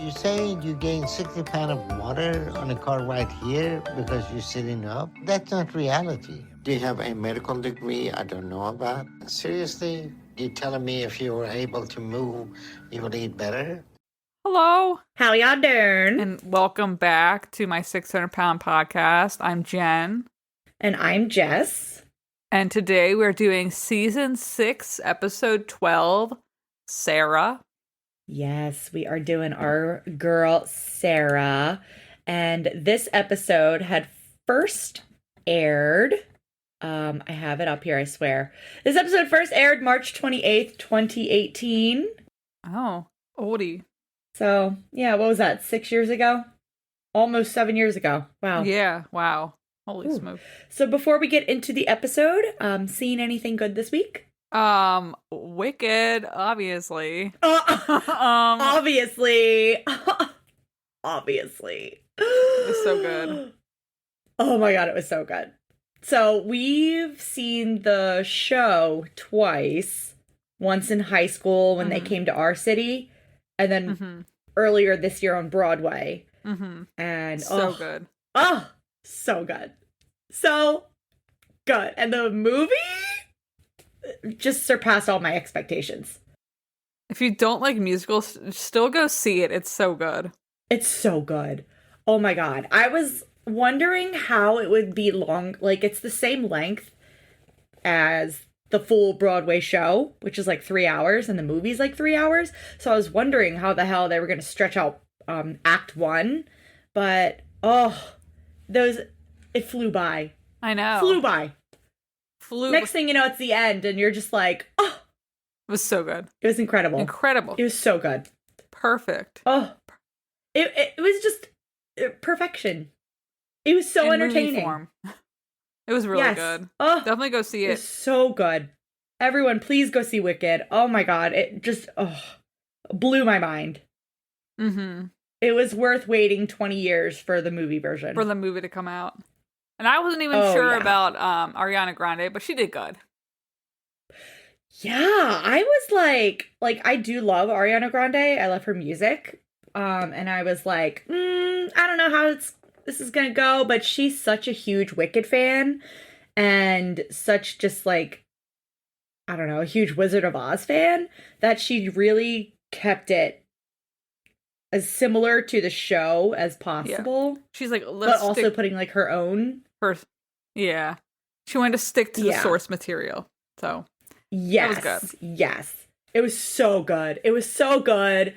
you say you gained 60 pounds of water on a car ride here because you're sitting up? That's not reality. Do you have a medical degree I don't know about? Seriously? You telling me if you were able to move, you would eat better? Hello. How y'all doing? And welcome back to my 600-pound podcast. I'm Jen. And I'm Jess. And today we're doing season 6, episode 12, Sarah. Yes, we are doing our girl, Sarah. And this episode had first aired. I have it up here, I swear. This episode first aired March 28th, 2018. Oh, oldie. So, yeah, what was that? 6 years ago? Almost 7 years ago. Wow. Yeah, wow. Holy smoke. So before we get into the episode, seen anything good this week? Wicked, obviously. Obviously. Obviously. It was so good. Oh my god, it was so good. So we've seen the show twice. Once in high school when they came to our city, and then earlier this year on Broadway. And so good. Oh, so good. So good. And the movie just surpassed all my expectations. If you don't like musicals, still go see it. It's so good. It's so good. Oh my god. I was wondering how it would be long. Like, it's the same length as the full Broadway show, which is like 3 hours, and the movie's like 3 hours. So I was wondering how the hell they were going to stretch out Act 1. But, it flew by. I know. Flew by. Flew. Next thing you know, it's the end, and you're just like, oh. It was so good. It was incredible. Incredible. It was so good. Perfect. Oh. It was just perfection. It was so entertaining. Form. It was really good. Oh, definitely go see it. It was so good. Everyone, please go see Wicked. Oh my god, it just blew my mind. It was worth waiting 20 years for the movie version. For the movie to come out. And I wasn't even sure about Ariana Grande, but she did good. Yeah, I was like I do love Ariana Grande. I love her music. And I was like, I don't know how this is gonna go, but she's such a huge Wicked fan and such just like, I don't know, a huge Wizard of Oz fan that she really kept it as similar to the show as possible. Yeah. She's like, but also putting like her own. Yeah. She wanted to stick to the source material. So yes, that was good. Yes, it was so good. It was so good.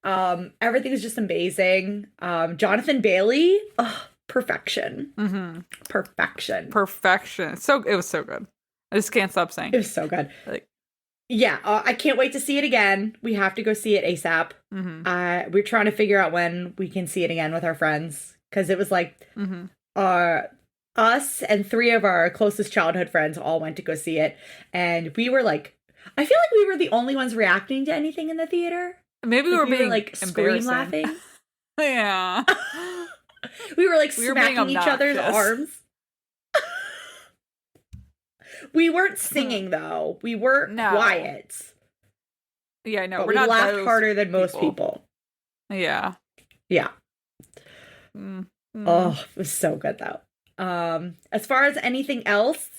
Everything was just amazing. Jonathan Bailey, perfection. Perfection. So it was so good. I just can't stop saying it was so good. Like, yeah, I can't wait to see it again. We have to go see it ASAP. We're trying to figure out when we can see it again with our friends, because it was like us and 3 of our closest childhood friends all went to go see it, and we were like, I feel like we were the only ones reacting to anything in the theater. Maybe we were being like scream laughing. Yeah. We were like smacking each other's arms. We weren't singing though. We were quiet. Yeah, no, but we laughed harder than most people. Yeah. Yeah. Oh, it was so good though. As far as anything else,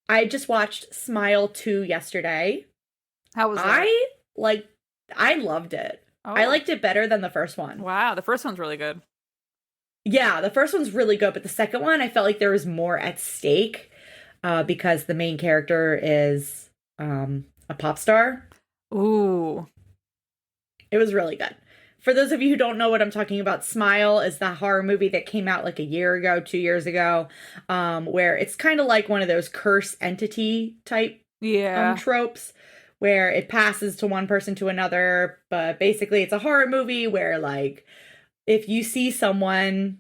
I just watched Smile 2 yesterday. How was it? I loved it. Oh. I liked it better than the first one. Wow, the first one's really good. Yeah, the first one's really good, but the second one, I felt like there was more at stake because the main character is a pop star. Ooh. It was really good. For those of you who don't know what I'm talking about, Smile is the horror movie that came out like a year ago, 2 years ago, where it's kind of like one of those curse entity type tropes, where it passes to one person to another. But basically, it's a horror movie where, like, if you see someone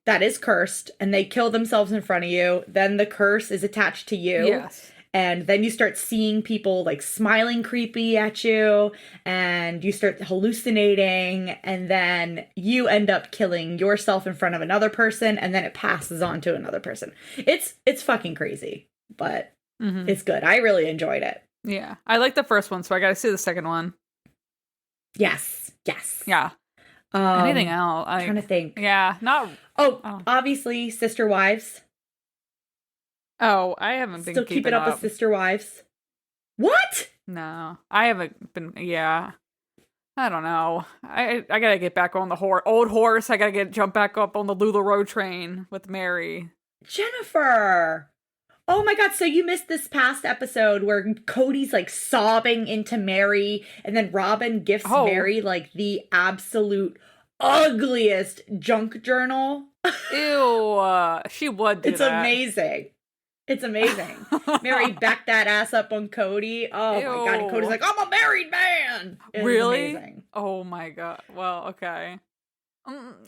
that is cursed and they kill themselves in front of you, then the curse is attached to you. Yes. And then you start seeing people like smiling creepy at you, and you start hallucinating, and then you end up killing yourself in front of another person, and then it passes on to another person. It's fucking crazy, but it's good. I really enjoyed it. Yeah. I like the first one, so I gotta see the second one. Yes. Yeah. Anything else? I'm trying to think. Yeah, not. Oh, Oh, obviously, Sister Wives. oh, I haven't been Still keeping up with up. Sister Wives. What? No, I haven't been. Yeah, I don't know. I gotta get back on the old horse. I gotta jump back up on the LuLaRoe train with Mary. Jennifer. Oh my God. So you missed this past episode where Cody's like sobbing into Mary, and then Robin gifts Mary like the absolute ugliest junk journal. Ew, she would do It's that. amazing. It's amazing. Mary backed that ass up on Cody. Oh Ew. my God. And Cody's like, I'm a married man. It's really? amazing. Oh my God. Well, okay.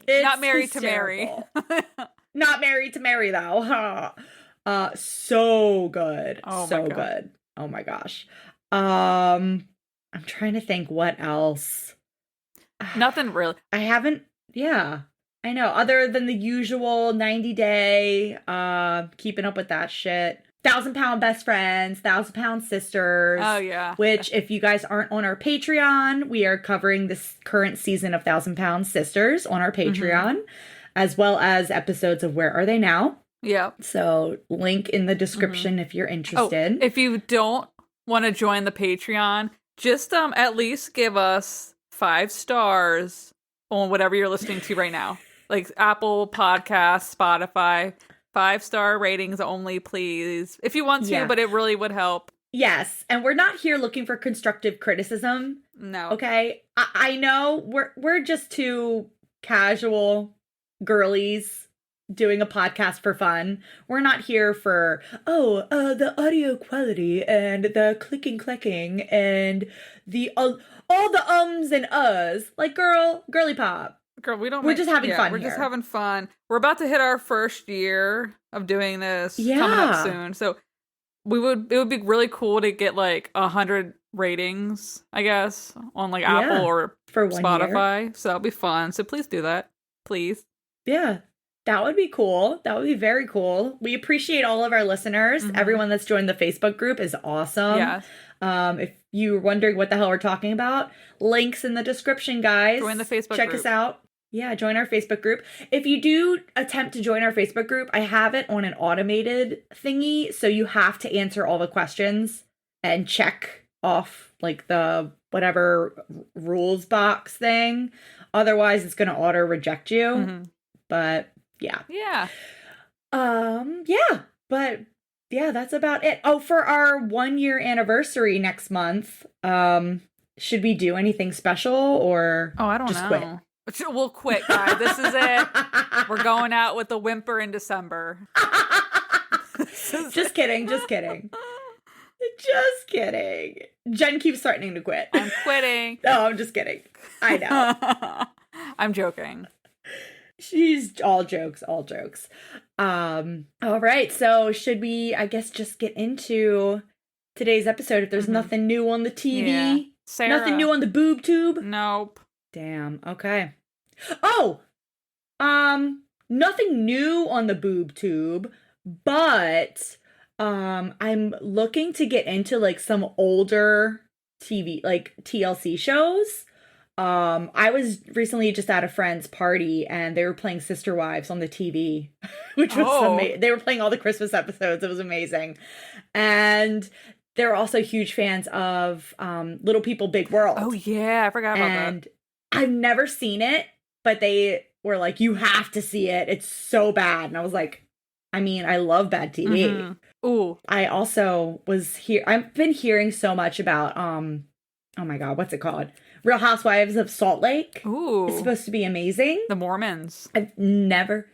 It's not married hysterical. to Mary. Not married to Mary though. So good. Oh my so God. good. Oh my gosh. I'm trying to think what else. Nothing really. I haven't, yeah. I know. Other than the usual 90-day, keeping up with that shit. 1,000-pound best friends, 1,000-pound sisters. Oh yeah. Which, if you guys aren't on our Patreon, we are covering this current season of 1,000-pound sisters on our Patreon, as well as episodes of Where Are They Now? Yeah. So link in the description if you're interested. Oh, if you don't want to join the Patreon, just at least give us 5 stars on whatever you're listening to right now. Like Apple Podcasts, Spotify. 5-star ratings only, please. If you want to, but it really would help. Yes, and we're not here looking for constructive criticism. No. Okay? I know we're just two casual girlies doing a podcast for fun. We're not here for, the audio quality and the clicking and the all the ums and uhs. Like, girly pop. Girl, we're just having fun. We're just having fun. We're about to hit our first year of doing this coming up soon. So it would be really cool to get like 100 ratings, I guess, on like Apple or for Spotify. Year. So that'll be fun. So please do that. Please. Yeah. That would be cool. That would be very cool. We appreciate all of our listeners. Everyone that's joined the Facebook group is awesome. Yeah. If you're wondering what the hell we're talking about, links in the description, guys. Join the Facebook group. Check us out. Yeah, join our Facebook group. If you do attempt to join our Facebook group, I have it on an automated thingy, so you have to answer all the questions and check off like the whatever rules box thing. Otherwise, it's going to auto reject you. But yeah. Yeah. But yeah, that's about it. Oh, for our 1-year anniversary next month, should we do anything special or I don't just know. quit? We'll quit, guys. This is it. We're going out with a whimper in December. Just kidding. Just kidding. Jen keeps threatening to quit. I'm quitting. No, I'm just kidding. I know. I'm joking. She's all jokes. All right. So should we, I guess, just get into today's episode if there's nothing new on the TV? Yeah. Sarah. Nothing new on the boob tube? Nope. Damn. Okay. Oh, nothing new on the boob tube, but I'm looking to get into like some older TV, like TLC shows. I was recently just at a friend's party and they were playing Sister Wives on the TV, which was amazing. They were playing all the Christmas episodes. It was amazing. And they're also huge fans of Little People, Big World. Oh yeah, I forgot about that. And I've never seen it, but they were like, you have to see it. It's so bad. And I was like, I mean, I love bad TV. Ooh. I also was here. I've been hearing so much about, oh my God, what's it called? Real Housewives of Salt Lake. Ooh. It's supposed to be amazing. The Mormons. I've never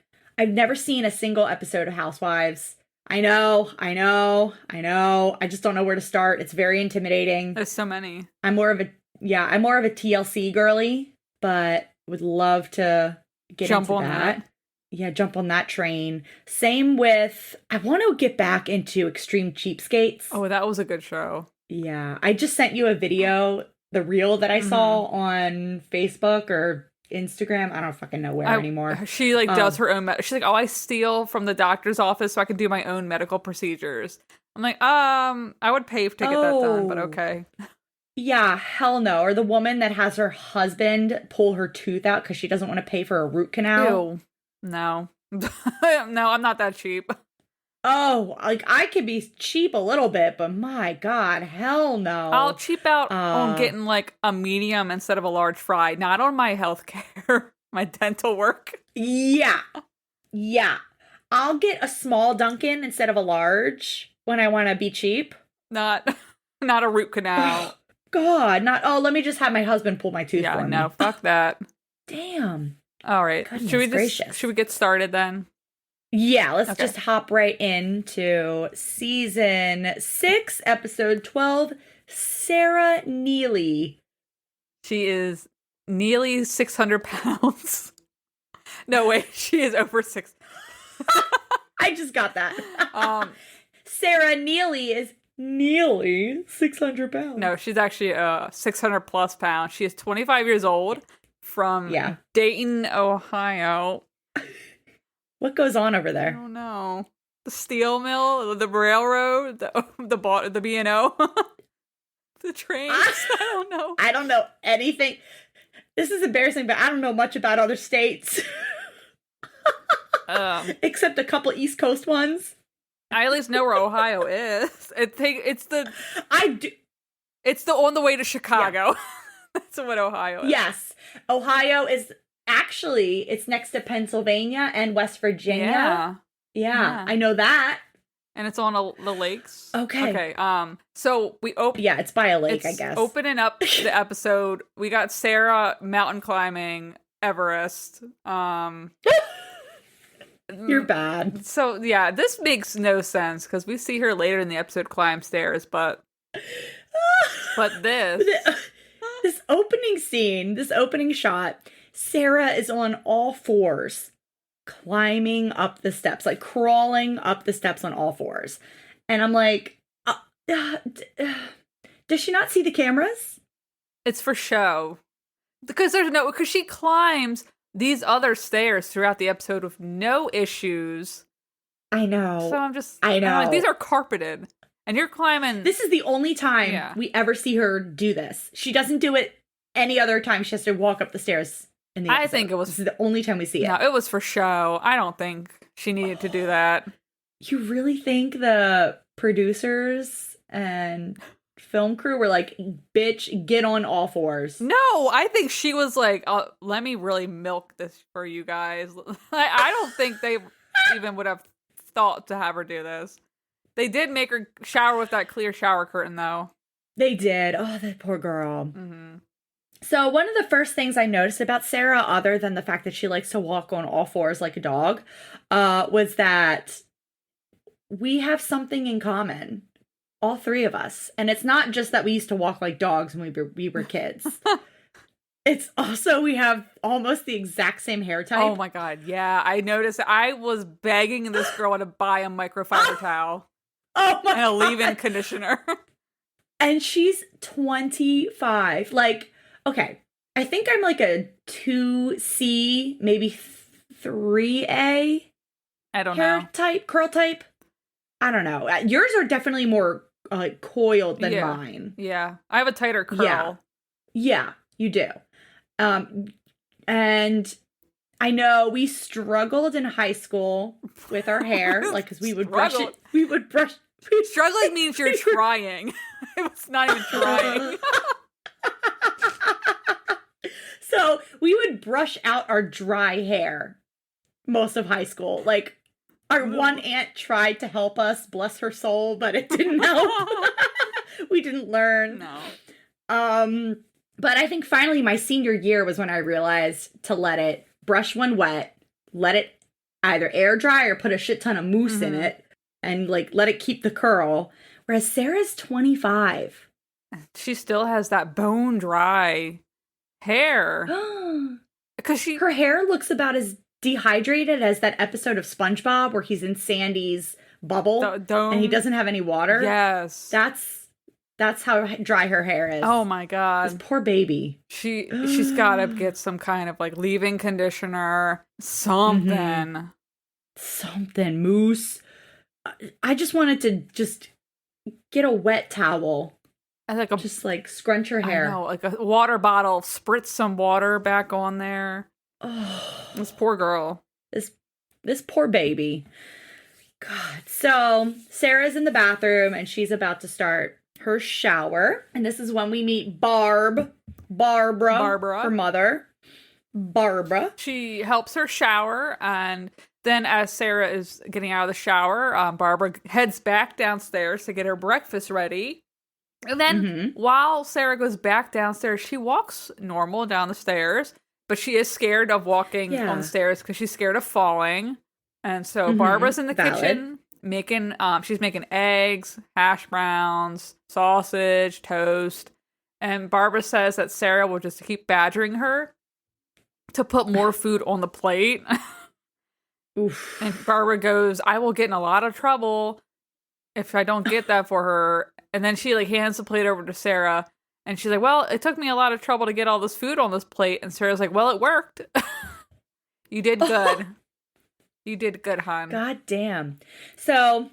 seen a single episode of Housewives. I know. I just don't know where to start. It's very intimidating. There's so many. I'm more of a TLC girly, but would love to jump into that. Yeah, jump on that train. Same with, I want to get back into Extreme Cheapskates. Oh, that was a good show. Yeah, I just sent you a video, the reel that I saw on Facebook or Instagram. I don't fucking know where anymore. She like does her own. She's like, I steal from the doctor's office so I can do my own medical procedures. I'm like, I would pay to get that done, but okay. Yeah, hell no. Or the woman that has her husband pull her tooth out because she doesn't want to pay for a root canal. Ew. No. No, I'm not that cheap. Oh, like I could be cheap a little bit, but my God, hell no. I'll cheap out on Uh, getting like a medium instead of a large fry, not on my health care, my dental work. yeah. Yeah. I'll get a small Dunkin' instead of a large when I want to be cheap. Not not a root canal. God, not, oh, let me just have my husband pull my tooth Yeah, for no, me. fuck that. Damn. All right. Goodness gracious. Should we get started then? Yeah, let's Okay. just hop right into season 6, episode 12, Sarah Neely. She is nearly 600 pounds. No, wait, she is over 6. I just got that. Um, Sarah Neely is nearly 600 pounds. no, she's actually 600 plus pounds. She is 25 years old from Yeah. Dayton, Ohio. What goes on over I there? don't know. The steel mill, the railroad, the B&O, the trains. I don't know. I don't know anything. This is embarrassing, but I don't know much about other states. Except a couple East Coast ones. I at least know where Ohio is. It's the I do. It's the on the way to Chicago. That's what Ohio is. Yes. Ohio is actually, it's next to Pennsylvania and West Virginia. Yeah. Yeah. I know that. And it's on the lakes. Okay. Okay. So we open. Yeah, it's by a lake, I guess. Opening up the episode, we got Sarah mountain climbing Everest. You're bad. So yeah, this makes no sense because we see her later in the episode climb stairs, but this. This opening scene, this opening shot, Sarah is on all fours, climbing up the steps, like crawling up the steps on all fours. And I'm like, does she not see the cameras? It's for show. Because she climbs these other stairs throughout the episode with no issues. I know. So I know. like, these are carpeted. And you're climbing. This is the only time we ever see her do this. She doesn't do it any other time. She has to walk up the stairs in the episode. I think it was. This is the only time we see it. No, it was for show. I don't think she needed to do that. You really think the producers and film crew were like, bitch, get on all fours? No, I think she was like, let me really milk this for you guys. I don't think they even would have thought to have her do this. They did make her shower with that clear shower curtain, though. They did. Oh, that poor girl. Mm-hmm. So one of the first things I noticed about Sarah, other than the fact that she likes to walk on all fours like a dog, was that we have something in common. All three of us. And it's not just that we used to walk like dogs when we were kids. It's also we have almost the exact same hair type. Oh my God, yeah. I noticed. I was begging this girl to buy a microfiber towel. Oh my and a leave-in conditioner. And she's 25. Like, okay, I think I'm like a 2C, maybe 3A. I don't hair know. type, curl type. I don't know. Yours are definitely more coiled than mine. Yeah, I have a tighter curl. Yeah, you do. And I know we struggled in high school with our hair, like, because we would brush it. We would brush. Struggling means you're trying. It was not even trying. So we would brush out our dry hair most of high school. Like, our one aunt tried to help us, bless her soul, but it didn't help. We didn't learn. No. But I think finally my senior year was when I realized to let it brush when wet, let it either air dry or put a shit ton of mousse in it, and like let it keep the curl. Whereas Sarah's 25. She still has that bone dry hair. Because her hair looks about as dehydrated as that episode of SpongeBob where he's in Sandy's bubble and he doesn't have any water. Yes. That's how dry her hair is. Oh my God. This poor baby. She's got to get some kind of like leave-in conditioner, something. Something, mousse. I just wanted to just get a wet towel And like a Just like scrunch her I hair. know, like a water bottle, spritz some water back on there. Oh, This poor girl. this poor baby. God. So Sarah's in the bathroom and she's about to start her shower. And this is when we meet Barbara, her mother. Barbara. She helps her shower, and then as Sarah is getting out of the shower, Barbara heads back downstairs to get her breakfast ready. And then while Sarah goes back downstairs, she walks normal down the stairs, but she is scared of walking on the stairs because she's scared of falling. And so Barbara's in the kitchen making, she's making eggs, hash browns, sausage, toast. And Barbara says that Sarah will just keep badgering her to put more food on the plate. Oof. And Barbara goes, I will get in a lot of trouble if I don't get that for her. And then she like hands the plate over to Sarah. And she's like, well, it took me a lot of trouble to get all this food on this plate. And Sarah's like, well, it worked. You did good. You did good, hon. God damn. So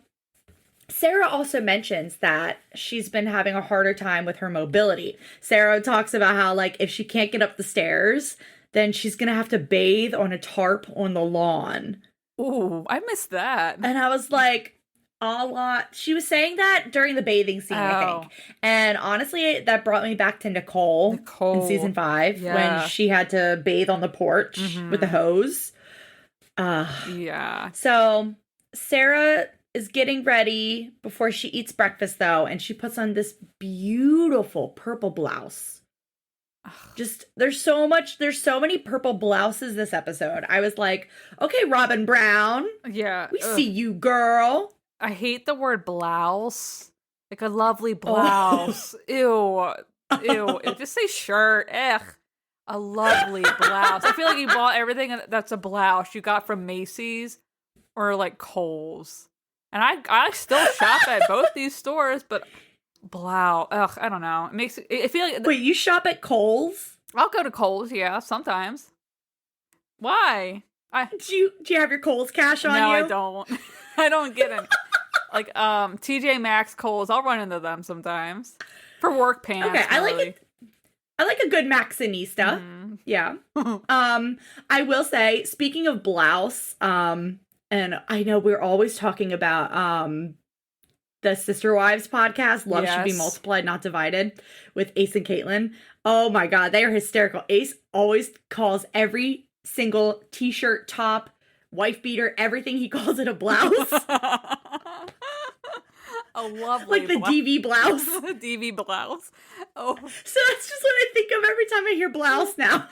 Sarah also mentions that she's been having a harder time with her mobility. Sarah talks about how, like, if she can't get up the stairs, then she's going to have to bathe on a tarp on the lawn. Ooh, I missed that. And I was like, a lot. She was saying that during the bathing scene, I think. And honestly, that brought me back to Nicole. In season 5 when she had to bathe on the porch with the hose. Yeah. So Sarah is getting ready before she eats breakfast, though, and she puts on this beautiful purple blouse. Just there's so many purple blouses this episode. I was like, okay, Robin Brown. Yeah. We see you, girl. I hate the word blouse. Like a lovely blouse. Ew. Just say shirt. Ugh. A lovely blouse. I feel like you bought everything that's a blouse you got from Macy's or like Kohl's. And I still shop at both these stores, but blouse. Ugh, I don't know. It makes I feel like Wait, you shop at Kohl's? I'll go to Kohl's, yeah, sometimes. Why? Do you have your Kohl's cash on you? No, I don't. I don't get it. Like TJ Maxx, Kohl's, I'll run into them sometimes. For work pants. Okay, I like it. I like a good Maxinista. Yeah. I will say, speaking of blouse, and I know we're always talking about the Sister Wives podcast, Love Should Be Multiplied, Not Divided, with Ace and Caitlin. Oh my God, they are hysterical. Ace always calls every single t-shirt, top, wife beater, everything, he calls it a blouse. A lovely like the DV blouse. The DV blouse. Oh. So that's just what I think of every time I hear blouse now.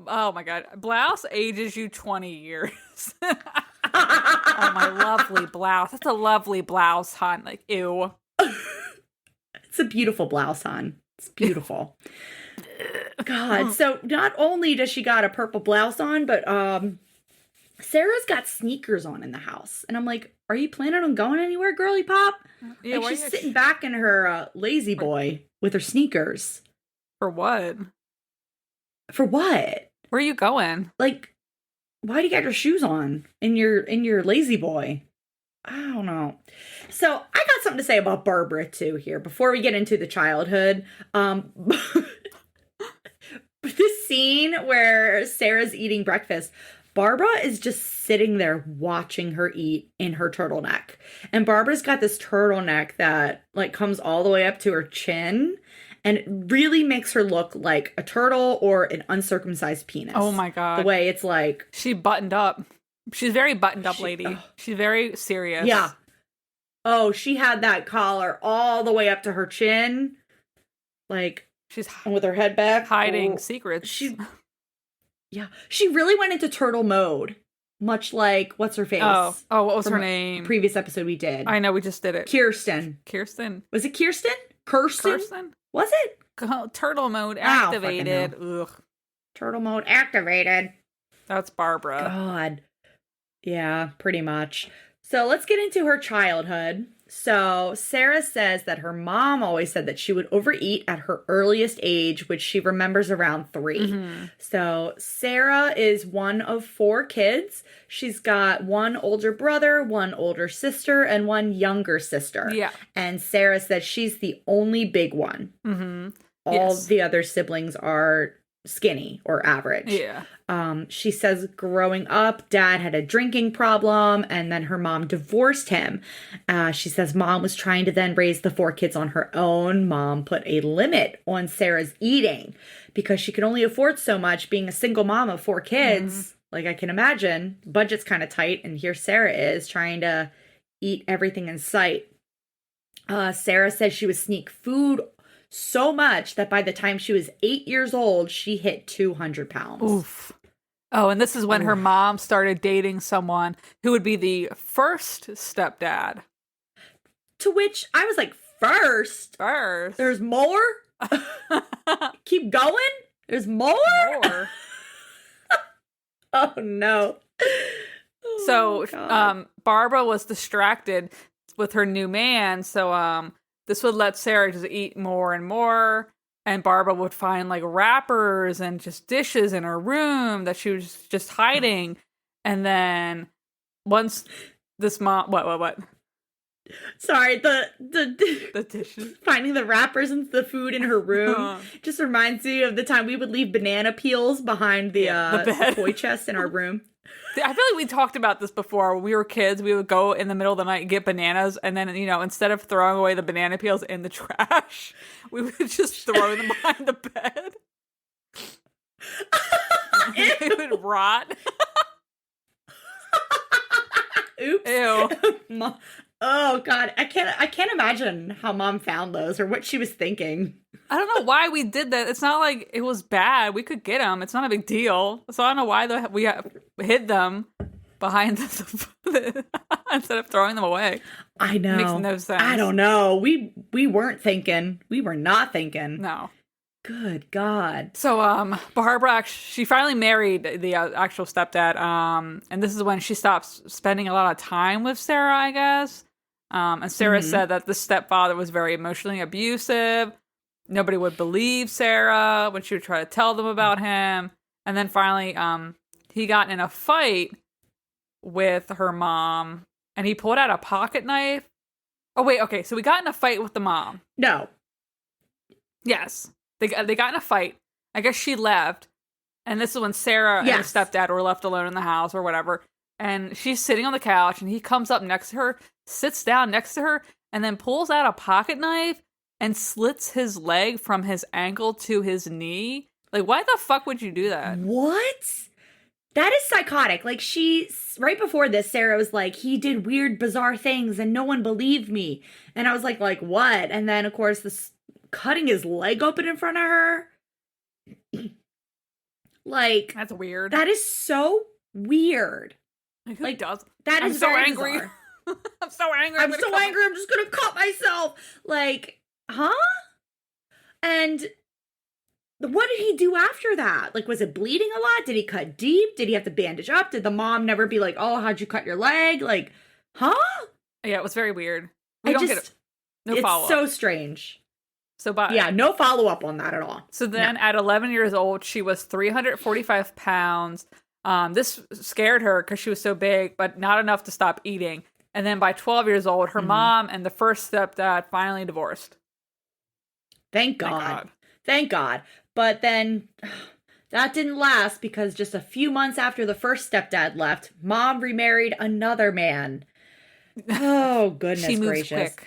Oh my God. Blouse ages you 20 years. Oh, my lovely blouse. That's a lovely blouse, hon. Like, ew. It's a beautiful blouse, hon. It's beautiful. God. So not only does she got a purple blouse on, but Sarah's got sneakers on in the house. And I'm like, are you planning on going anywhere, girly pop? Yeah, like she's sitting back in her lazy boy with her sneakers. For what? For what? Where are you going? Like, why do you got your shoes on in your lazy boy? I don't know. So I got something to say about Barbara too here before we get into the childhood. This scene where Sarah's eating breakfast, Barbara is just sitting there watching her eat in her turtleneck. And Barbara's got this turtleneck that like comes all the way up to her chin. And it really makes her look like a turtle or an uncircumcised penis. Oh my God. The way it's like... She buttoned up. She's very buttoned up, lady. She's very serious. Yeah. Oh, she had that collar all the way up to her chin. Like... She's with her head back. Hiding secrets. She really went into turtle mode. Much like, what's her face? Oh, what was her name? Previous episode we did. I know, we just did it. Kirsten. Was it Kirsten? Kirsten? Was it? Turtle mode activated. Ugh. Turtle mode activated. That's Barbara. God. Yeah, pretty much. So let's get into her childhood. So Sarah says that her mom always said that she would overeat at her earliest age, which she remembers around 3. Mm-hmm. So Sarah is one of 4 kids. She's got one older brother, one older sister, and one younger sister. Yeah. And Sarah says she's the only big one. Mm-hmm. All the other siblings are skinny or average. Yeah. She says growing up, dad had a drinking problem and then her mom divorced him. She says mom was trying to then raise the 4 kids on her own. Mom put a limit on Sarah's eating because she could only afford so much being a single mom of 4 kids. Mm-hmm. Like I can imagine, budget's kind of tight. And here Sarah is trying to eat everything in sight. Sarah said she would sneak food so much that by the time she was 8 years old, she hit 200 pounds. Oof. Oh, and this is when her mom started dating someone who would be the first stepdad. To which I was like, first? There's more? Keep going? There's more? Oh, no. So, Barbara was distracted with her new man, so, this would let Sarah just eat more and more, and Barbara would find, like, wrappers and just dishes in her room that she was just hiding, and then once this mom... What? Sorry, the dishes. Finding the wrappers and the food in her room just reminds me of the time we would leave banana peels behind the toy chest in our room. I feel like we talked about this before. When we were kids, we would go in the middle of the night and get bananas, and then, instead of throwing away the banana peels in the trash, we would just throw them behind the bed. They would rot. Oops. Ew. Oh God, I can't imagine how mom found those or what she was thinking. I don't know why we did that. It's not like it was bad. We could get them. It's not a big deal. So I don't know why we hid them behind the instead of throwing them away. I know. It makes no sense. I don't know. We weren't thinking. We were not thinking. No. Good God. So, Barbara, she finally married the actual stepdad. And this is when she stops spending a lot of time with Sarah, I guess. And Sarah said that the stepfather was very emotionally abusive. Nobody would believe Sarah when she would try to tell them about him. And then finally, he got in a fight with her mom, and he pulled out a pocket knife. Oh, wait, okay, so we got in a fight with the mom. No. Yes. They got in a fight. I guess she left. And this is when Sarah and her stepdad were left alone in the house or whatever. And she's sitting on the couch, and he comes up next to her, sits down next to her, and then pulls out a pocket knife and slits his leg from his ankle to his knee. Like, why the fuck would you do that? What? That is psychotic. Like, right before this, Sarah was like, he did weird, bizarre things, and no one believed me. And I was like, what? And then, of course, this cutting his leg open in front of her. Like, that's weird. That is so weird. Who does? That is so very angry. Bizarre. I'm so angry. I'm so angry. I'm just gonna cut myself. Like, huh? And what did he do after that? Like, was it bleeding a lot? Did he cut deep? Did he have to bandage up? Did the mom never be like, "Oh, how'd you cut your leg?" Like, huh? Yeah, it was very weird. We don't get no follow up. It's so strange. So bye. Yeah, no follow up on that at all. So then at 11 years old, she was 345 pounds. This scared her because she was so big, but not enough to stop eating. And then by 12 years old, her mom and the first stepdad finally divorced. Thank God. Thank God. But then that didn't last because just a few months after the first stepdad left, mom remarried another man. Oh, goodness she moves gracious. Quick.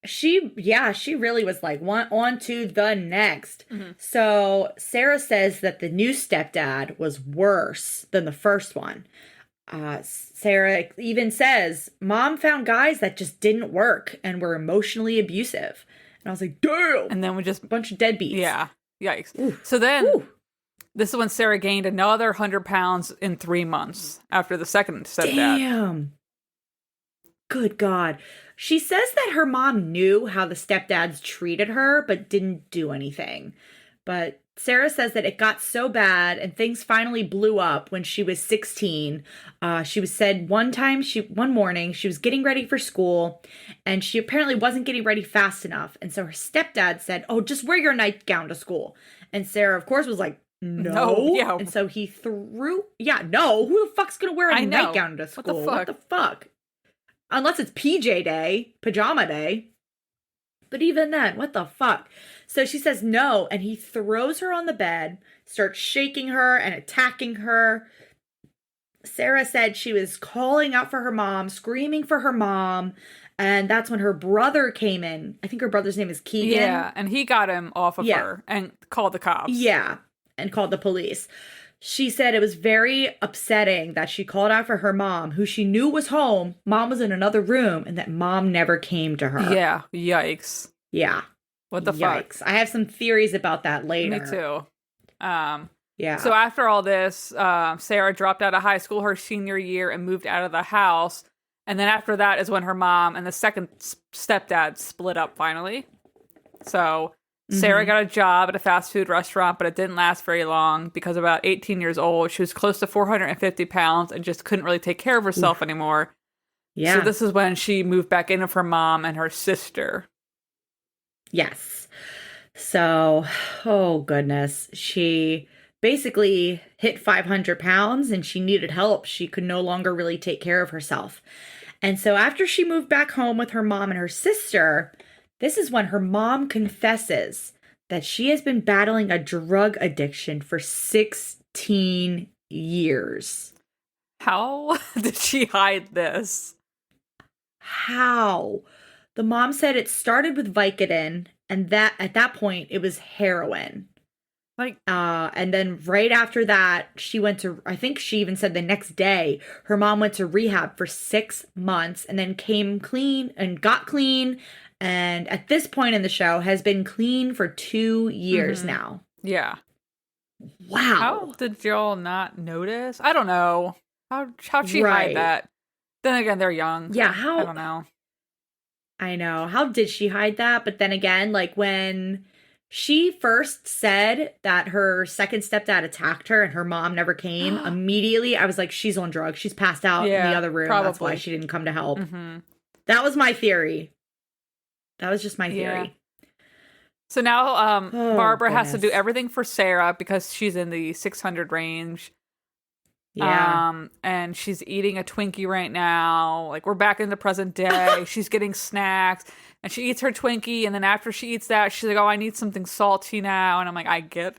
She really was like, on to the next. Mm-hmm. So Sarah says that the new stepdad was worse than the first one. Sarah even says, Mom found guys that just didn't work and were emotionally abusive. And I was like, damn. And then we just... a bunch of deadbeats. Yeah. Yikes. Ooh. So then, this is when Sarah gained another 100 pounds in 3 months after the second stepdad. Damn. Good God. She says that her mom knew how the stepdads treated her, but didn't do anything. But Sarah says that it got so bad and things finally blew up when she was 16. She was said one morning she was getting ready for school and she apparently wasn't getting ready fast enough. And so her stepdad said, "Oh, just wear your nightgown to school." And Sarah, of course, was like, "No." Yeah. And so he threw, no, who the fuck's going to wear a nightgown to school? What the fuck? Unless it's PJ day, pajama day. But even then, what the fuck? So she says no, and he throws her on the bed, starts shaking her and attacking her. Sarah said she was calling out for her mom, screaming for her mom, and that's when her brother came in. I think her brother's name is Keegan. Yeah, and he got him off of her and called the cops. Yeah, and called the police. She said it was very upsetting that she called out for her mom, who she knew was home. Mom was in another room, and that mom never came to her. Yeah, yikes. Yeah. What the fuck? I have some theories about that later. Me too. Yeah. So after all this, Sarah dropped out of high school her senior year and moved out of the house. And then after that is when her mom and the second stepdad split up finally. So Sarah got a job at a fast food restaurant, but it didn't last very long because about 18 years old, she was close to 450 pounds and just couldn't really take care of herself anymore. Yeah. So this is when she moved back in with her mom and her sister. Yes. So, oh goodness. She basically hit 500 pounds and she needed help. She could no longer really take care of herself. And so after she moved back home with her mom and her sister, this is when her mom confesses that she has been battling a drug addiction for 16 years. How did she hide this? How? The mom said it started with Vicodin, and that at that point it was heroin. And then right after that, she went to, I think she even said the next day, her mom went to rehab for 6 months and then came clean and got clean. And at this point in the show has been clean for 2 years now. Yeah. Wow. How did y'all not notice? I don't know. How'd she hide that? Then again, they're young. Yeah. I don't know. I know. How did she hide that? But then again, like when she first said that her second stepdad attacked her and her mom never came, immediately I was like, she's on drugs. She's passed out in the other room. Probably. That's why she didn't come to help. That was my theory. That was just my theory. Yeah. So now Barbara has to do everything for Sarah because she's in the 600 range. Yeah. And she's eating a Twinkie right now. Like, we're back in the present day. She's getting snacks and she eats her Twinkie, and then after she eats that, she's like, "Oh, I need something salty now." And I'm like, I get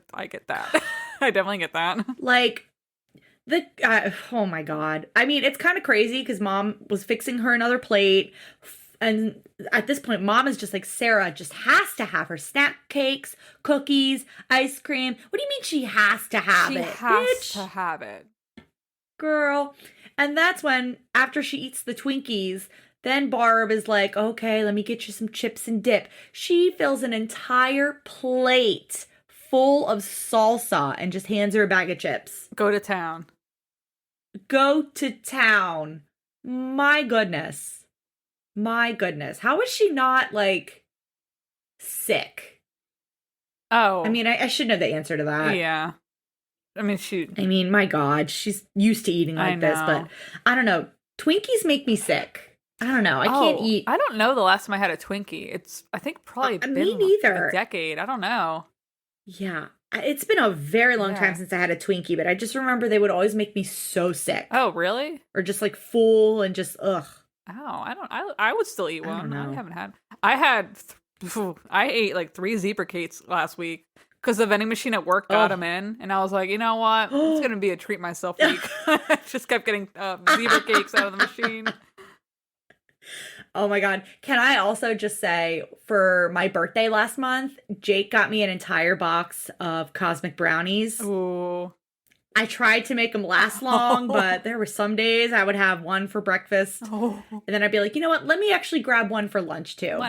that. I definitely get that. Like oh my God. I mean, it's kind of crazy because mom was fixing her another plate. And at this point, mom is just like, Sarah just has to have her snack cakes, cookies, ice cream. What do you mean she has to have it? She has to have it. Girl. And that's when, after she eats the Twinkies, then Barb is like, "Okay, let me get you some chips and dip." She fills an entire plate full of salsa and just hands her a bag of chips. Go to town. Go to town. My goodness. How is she not, like, sick? Oh. I mean, I should know the answer to that. Yeah. I mean, my God, she's used to eating like this, but I don't know. Twinkies make me sick. I don't know. I can't eat. I don't know the last time I had a Twinkie. It's, I think, probably been me neither. A decade. I don't know. Yeah. It's been a very long time since I had a Twinkie, but I just remember they would always make me so sick. Oh, really? Or just, like, full and just, ugh. Oh, I would still eat one. I haven't had. I ate like 3 zebra cakes last week because the vending machine at work got them in, and I was like, you know what? It's gonna be a treat myself week. Just kept getting zebra cakes out of the machine. Oh my God. Can I also just say, for my birthday last month, Jake got me an entire box of Cosmic Brownies. Ooh. I tried to make them last long, but there were some days I would have one for breakfast. And then I'd be like, you know what? Let me actually grab one for lunch too.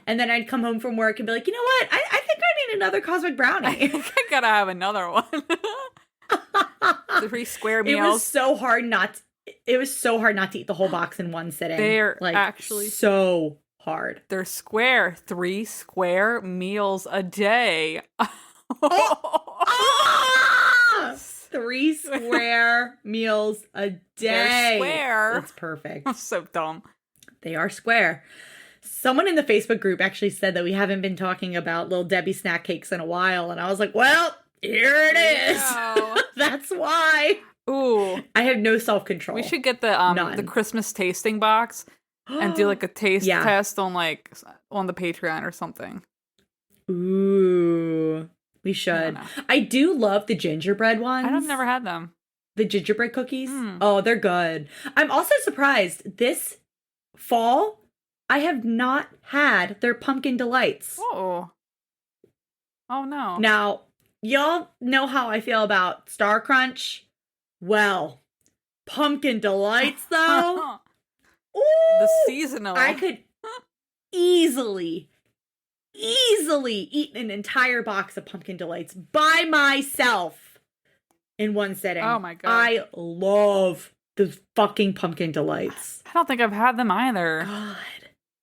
And then I'd come home from work and be like, you know what? I think I need another Cosmic Brownie. I think I gotta have another one. 3 square meals. It was so hard not to eat the whole box in one sitting. They're like, actually so hard. They're square. 3 square meals a day. Ah! 3 square meals a day. They're square. That's perfect. So dumb. They are square. Someone in the Facebook group actually said that we haven't been talking about Little Debbie snack cakes in a while. And I was like, well, here it is. No. That's why. Ooh. I have no self-control. We should get the Christmas tasting box and do like a taste test on the Patreon or something. Ooh. We should. I do love the gingerbread ones. I've never had them. The gingerbread cookies. Oh, they're good. I'm also surprised this fall I have not had their pumpkin delights. Oh no. Now, y'all know how I feel about Star Crunch. Well, pumpkin delights though. Ooh, the seasonal. I could easily eat an entire box of pumpkin delights by myself in one sitting. Oh my god. I love the fucking pumpkin delights. I don't think I've had them either. God.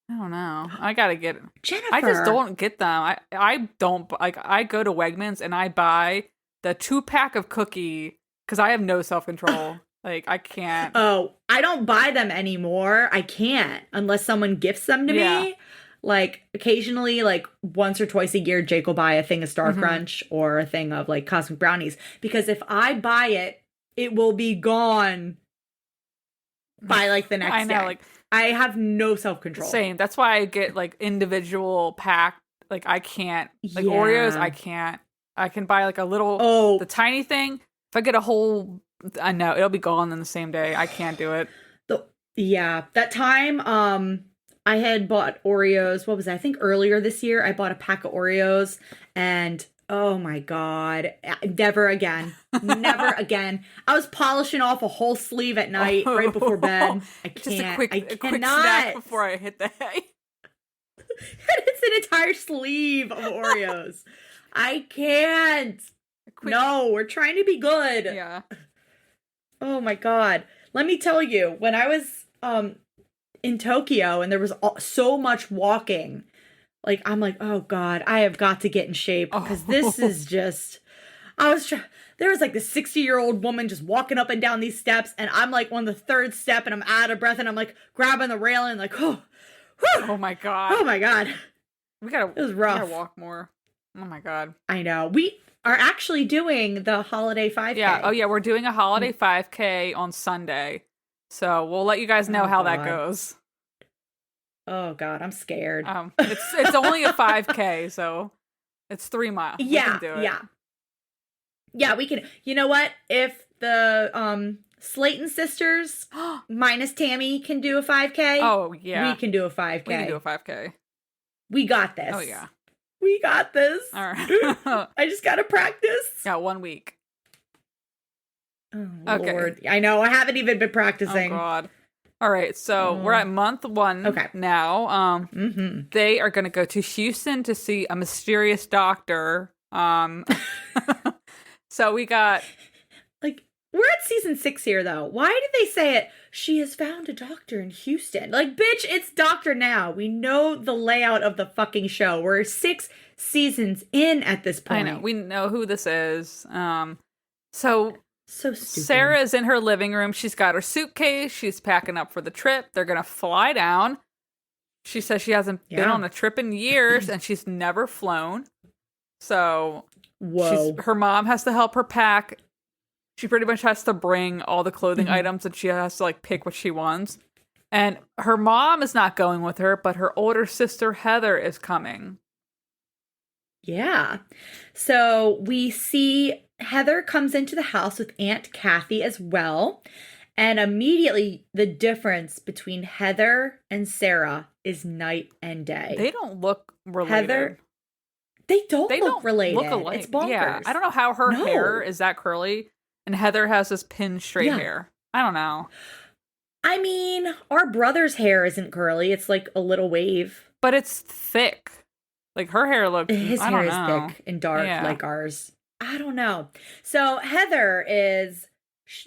I don't know. I gotta get them. Jennifer. I just don't get them. I don't like. I go to Wegmans and I buy the 2-pack of cookie because I have no self-control. Like I can't. Oh, I don't buy them anymore. I can't unless someone gifts them to me. Like occasionally, like once or twice a year, Jake will buy a thing of Star Crunch or a thing of like Cosmic Brownies. Because if I buy it, it will be gone by like the next day. Like I have no self-control. Same. That's why I get like individual packed. Like I can't. Like Oreos, I can't. I can buy like a little, the tiny thing. If I get a whole, I know it'll be gone in the same day. I can't do it. That time, I had bought Oreos. What was that? I think earlier this year, I bought a pack of Oreos and oh my God, never again. Never again. I was polishing off a whole sleeve at night right before bed. I can't. Just a quick cannot. snack before I hit the hay. It's an entire sleeve of Oreos. I can't. No, we're trying to be good. Yeah. Oh my God. Let me tell you, when I was in Tokyo and there was so much walking, like I'm like, oh God, I have got to get in shape because this is just, there was like this 60-year-old woman just walking up and down these steps and I'm like on the 3rd step and I'm out of breath and I'm like grabbing the railing like, oh my God. Oh my God. It was rough. We gotta walk more. Oh my God. I know. We are actually doing the holiday 5K. Yeah. Oh yeah, we're doing a holiday 5K on Sunday. So we'll let you guys know how that goes. Oh God, I'm scared. It's only a 5K, so it's 3 miles. Yeah, we can do it. Yeah, we can. You know what? If the Slayton sisters minus Tammy can do a 5K, oh yeah, we can do a 5K. We can do a 5K. We got this. Oh yeah, we got this. All right. I just gotta practice. Yeah, 1 week. Oh, okay. Lord. I know. I haven't even been practicing. Oh God. All right, so we're at month 1 now. They are going to go to Houston to see a mysterious doctor. So we got... Like, we're at season 6 here, though. Why did they say it? She has found a doctor in Houston. Like, bitch, it's Doctor Now. We know the layout of the fucking show. We're 6 seasons in at this point. I know. We know who this is. So stupid. Sarah is in her living room. She's got her suitcase. She's packing up for the trip. They're going to fly down. She says she hasn't been on a trip in years and she's never flown. So her mom has to help her pack. She pretty much has to bring all the clothing items and she has to like pick what she wants. And her mom is not going with her, but her older sister Heather is coming. Yeah. So we see Heather comes into the house with Aunt Kathy as well. And immediately the difference between Heather and Sarah is night and day. They don't look related. Heather, they don't look related. Look alike. It's bonkers. Yeah. I don't know how her hair is that curly and Heather has this pin straight hair. I don't know. I mean, our brother's hair isn't curly. It's like a little wave. But it's thick. Like her hair looks... His hair is thick and dark like ours. I don't know. So Heather is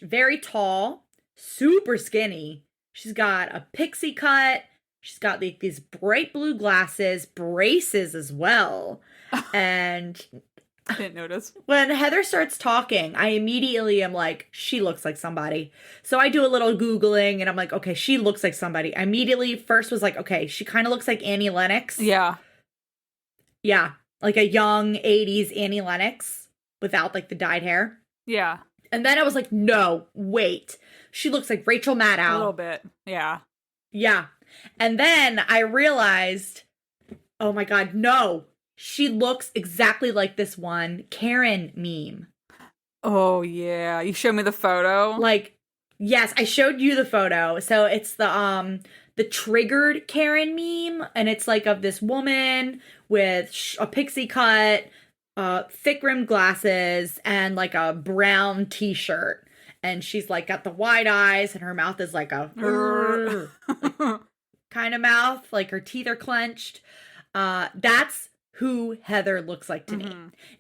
very tall, super skinny. She's got a pixie cut. She's got like these bright blue glasses, braces as well. And Didn't notice. When Heather starts talking, I immediately am like, she looks like somebody. So I do a little Googling and I'm like, okay, she looks like somebody. I immediately first was like, okay, she kind of looks like Annie Lennox. Yeah. Yeah. Like a young 80s Annie Lennox without like the dyed hair. Yeah. And then I was like, no, wait. She looks like Rachel Maddow. A little bit. Yeah. Yeah. And then I realized, oh my God, no. She looks exactly like this one Karen meme. Oh, yeah. You showed me the photo? Like, yes, I showed you the photo. So it's the triggered Karen meme, and it's like of this woman with a pixie cut, thick rimmed glasses, and like a brown t-shirt. And she's like got the wide eyes, and her mouth is like a like, kind of mouth, like her teeth are clenched. That's who Heather looks like to me.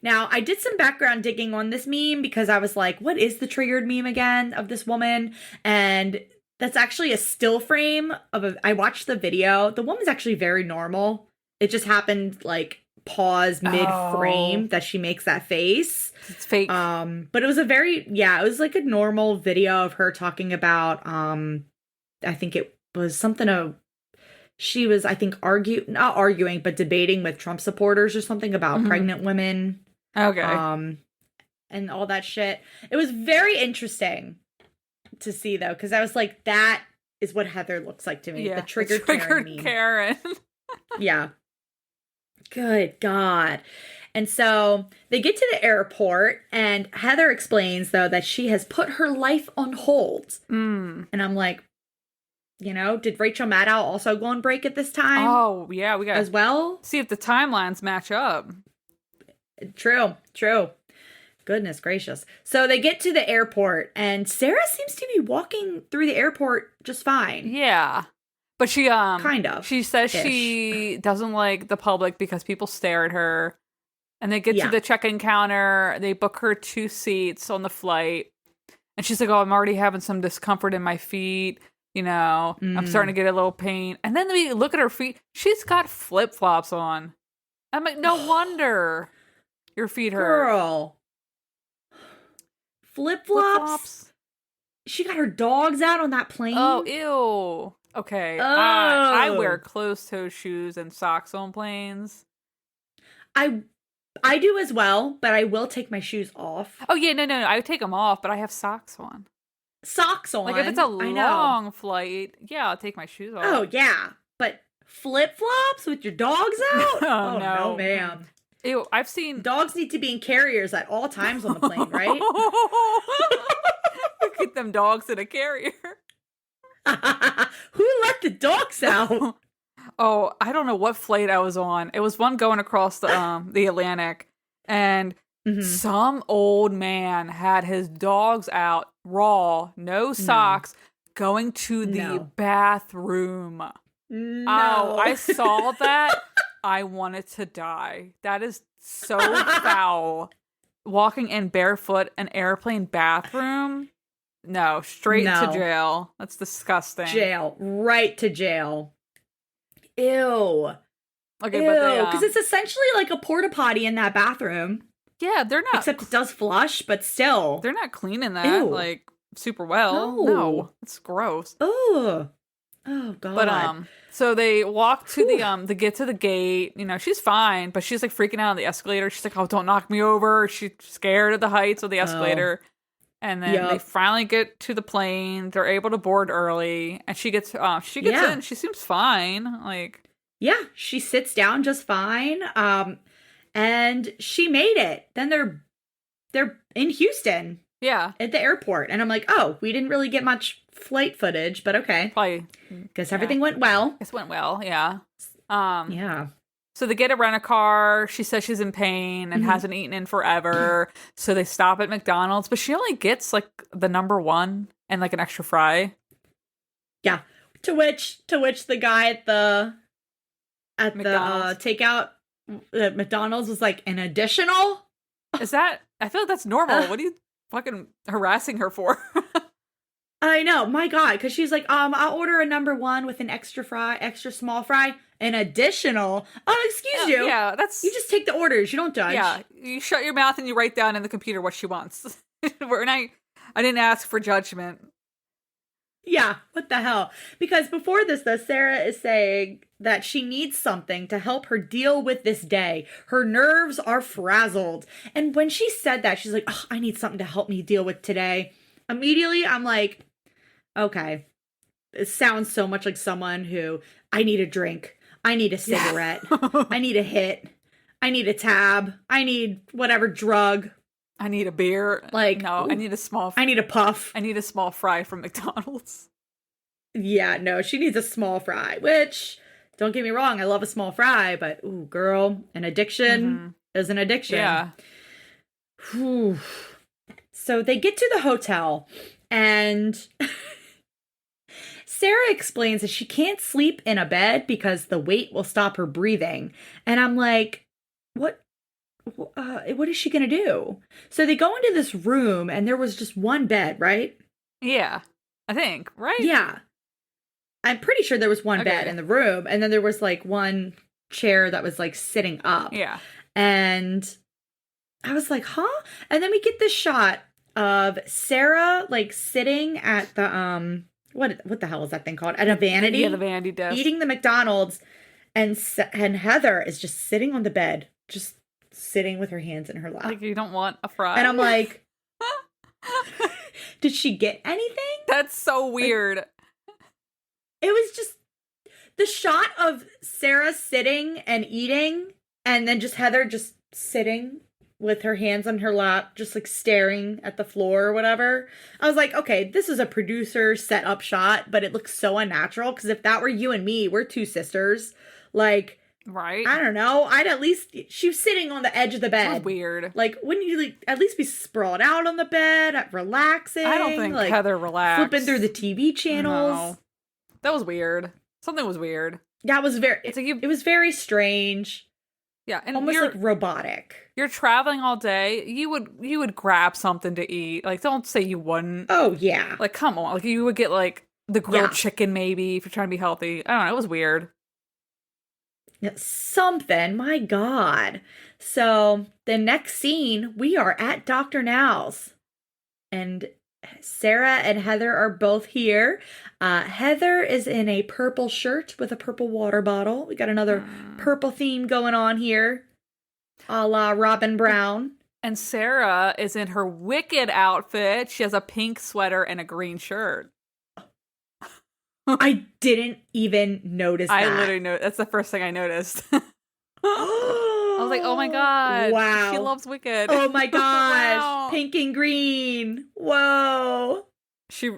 Now, I did some background digging on this meme because I was like, what is the triggered meme again of this woman? And that's actually a still frame of I watched the video. The woman's actually very normal. It just happened like pause mid-frame that she makes that face. It's fake. But it was it was like a normal video of her talking about, I think it was something she was, I think, not arguing, but debating with Trump supporters or something about pregnant women. Okay. And all that shit. It was very interesting to see, though, because I was like, that is what Heather looks like to me. Yeah. The triggered Karen meme. Karen. Yeah. Good God. And so they get to the airport, and Heather explains, though, that she has put her life on hold. And I'm like, did Rachel Maddow also go on break at this time? Oh, yeah, we got as well. See if the timelines match up. True. Goodness gracious. So they get to the airport, and Sarah seems to be walking through the airport just fine. Yeah. But she kind of. She says she doesn't like the public because people stare at her. And they get to the check-in counter, they book her 2 seats on the flight. And she's like, "Oh, I'm already having some discomfort in my feet. I'm starting to get a little pain." And then we look at her feet. She's got flip-flops on. I'm like, no wonder your feet hurt. Girl. Flip-flops? She got her dogs out on that plane? Oh, ew. Okay. I wear closed-toe shoes and socks on planes. I do as well, but I will take my shoes off. Oh, yeah, no. I would take them off, but I have socks on. Socks on? Like, if it's a long flight, yeah, I'll take my shoes off. Oh, yeah. But flip-flops with your dogs out? Oh, no, ma'am. Ew, I've seen... Dogs need to be in carriers at all times on the plane, right? Get them dogs in a carrier. Who let the dogs out? Oh, I don't know what flight I was on. It was one going across the Atlantic, and some old man had his dogs out raw, no socks, going to the bathroom. No. Oh, I saw that. I wanted to die. That is so foul. Walking in barefoot an airplane bathroom? No, straight to jail. That's disgusting. Jail. Right to jail. Ew. Okay, because it's essentially like a porta potty in that bathroom. Yeah, they're not. Except it does flush, but still. They're not cleaning that like super well. No, it's gross. Oh God. But so they walk to the get to the gate. She's fine, but she's like freaking out on the escalator. She's like, "Oh, don't knock me over." She's scared of the heights of the escalator. And then they finally get to the plane. They're able to board early, and she gets in. She seems fine. Like, yeah, she sits down just fine. And she made it. Then they're in Houston. Yeah, at the airport, and I'm like, oh, we didn't really get much flight footage, but okay. Probably. Guess everything went well. It went well. Yeah. Yeah. So they get a rent-a-car. She says she's in pain and hasn't eaten in forever. So they stop at McDonald's, but she only gets like the number 1 and like an extra fry. Yeah. To which the guy at the takeout at McDonald's was like, an additional? Is that? I feel like that's normal. What are you fucking harassing her for? I know, my God, because she's like, I'll order a number one with an extra small fry, an additional. Oh, excuse you. Yeah, You just take the orders. You don't judge. Yeah, you shut your mouth and you write down in the computer what she wants. I didn't ask for judgment. Yeah, what the hell? Because before this, though, Sarah is saying that she needs something to help her deal with this day. Her nerves are frazzled. And when she said that, she's like, oh, I need something to help me deal with today. Immediately, I'm like, okay, it sounds so much like someone who, I need a drink. I need a cigarette. I need a hit. I need a tab. I need whatever drug. I need a beer. Like, no, ooh, I need a small. I need a puff. I need a small fry from McDonald's. Yeah, no, she needs a small fry, which, don't get me wrong, I love a small fry, but, ooh, girl, an addiction is an addiction. Yeah. Whew. So they get to the hotel, and Sarah explains that she can't sleep in a bed because the weight will stop her breathing. And I'm like, what is she going to do? So they go into this room, and there was just one bed, right? Yeah, I think, right? Yeah. I'm pretty sure there was one bed in the room, and then there was like one chair that was like sitting up. Yeah. And I was like, huh? And then we get this shot of Sarah like sitting at the what the hell is that thing called? At a vanity. Yeah, the vanity desk. Eating the McDonald's, and Heather is just sitting on the bed, just sitting with her hands in her lap. Like, you don't want a fry? And I'm like, did she get anything? That's so weird. It was just the shot of Sarah sitting and eating, and then just Heather just sitting with her hands on her lap, just like staring at the floor or whatever. I was like, okay, this is a producer set up shot, but it looks so unnatural, because if that were you and me, we're two sisters. Like, right? I don't know. I'd at least, she was sitting on the edge of the bed. That's weird. Like, wouldn't you like at least be sprawled out on the bed, relaxing? I don't think like, Heather relaxed. flipping through the TV channels. No. That was weird. Something was weird. That was very, It's like you, it was very strange. yeah, and Almost like robotic. You're traveling all day. You would grab something to eat. Like, don't say you wouldn't. Oh, yeah. Like, come on. Like, you would get like the grilled chicken maybe if you're trying to be healthy. I don't know. It was weird. Something. My God. So the next scene, we are at Dr. Now's. And Sarah and Heather are both here. Heather is in a purple shirt with a purple water bottle. We got another purple theme going on here, a la Robin Brown. And Sarah is in her Wicked outfit. She has a pink sweater and a green shirt. I didn't even notice that. I literally know. That's the first thing I noticed. I was like, oh my God. Wow. She loves Wicked. Oh my gosh. Wow. Pink and green. Whoa. She's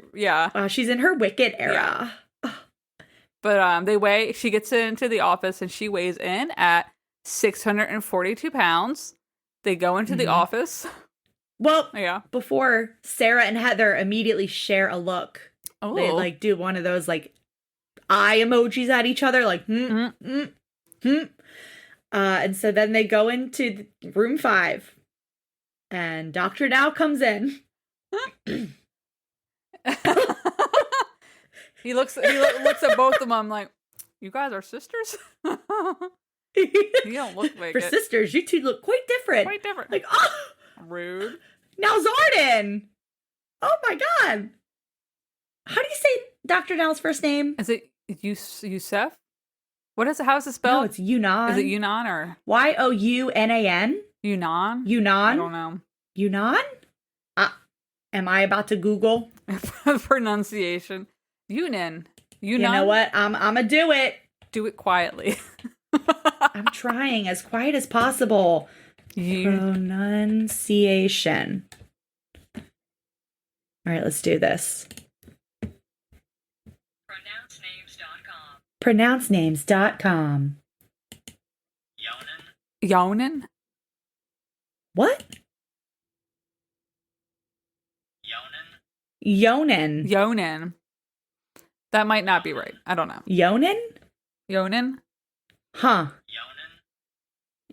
in her Wicked era. Yeah. But she gets into the office and she weighs in at 642 pounds. They go into the office. Well, yeah. Before Sarah and Heather immediately share a look. Oh. They like do one of those like eye emojis at each other, like and so then they go into room 5, and Dr. Now comes in. He looks at both of them like, you guys are sisters? You don't look like For it. sisters, you two look quite different. Quite different. Like, oh, rude. now Zordon. Oh my God. How do you say Dr. Now's first name? Is it Yusef? What is it? How is it spelled? No, it's Yunan. Is it Yunan or Younan? Yunan? Yunan? I don't know. Yunan? Am I about to Google? Pronunciation. Yunan. You know what? I'm gonna do it. Do it quietly. I'm trying as quiet as possible. Pronunciation. All right, let's do this. Pronouncenames.com. Yonan? What? Yonan. Yonan. That might not be right. I don't know. Yonan? Yonan? Huh.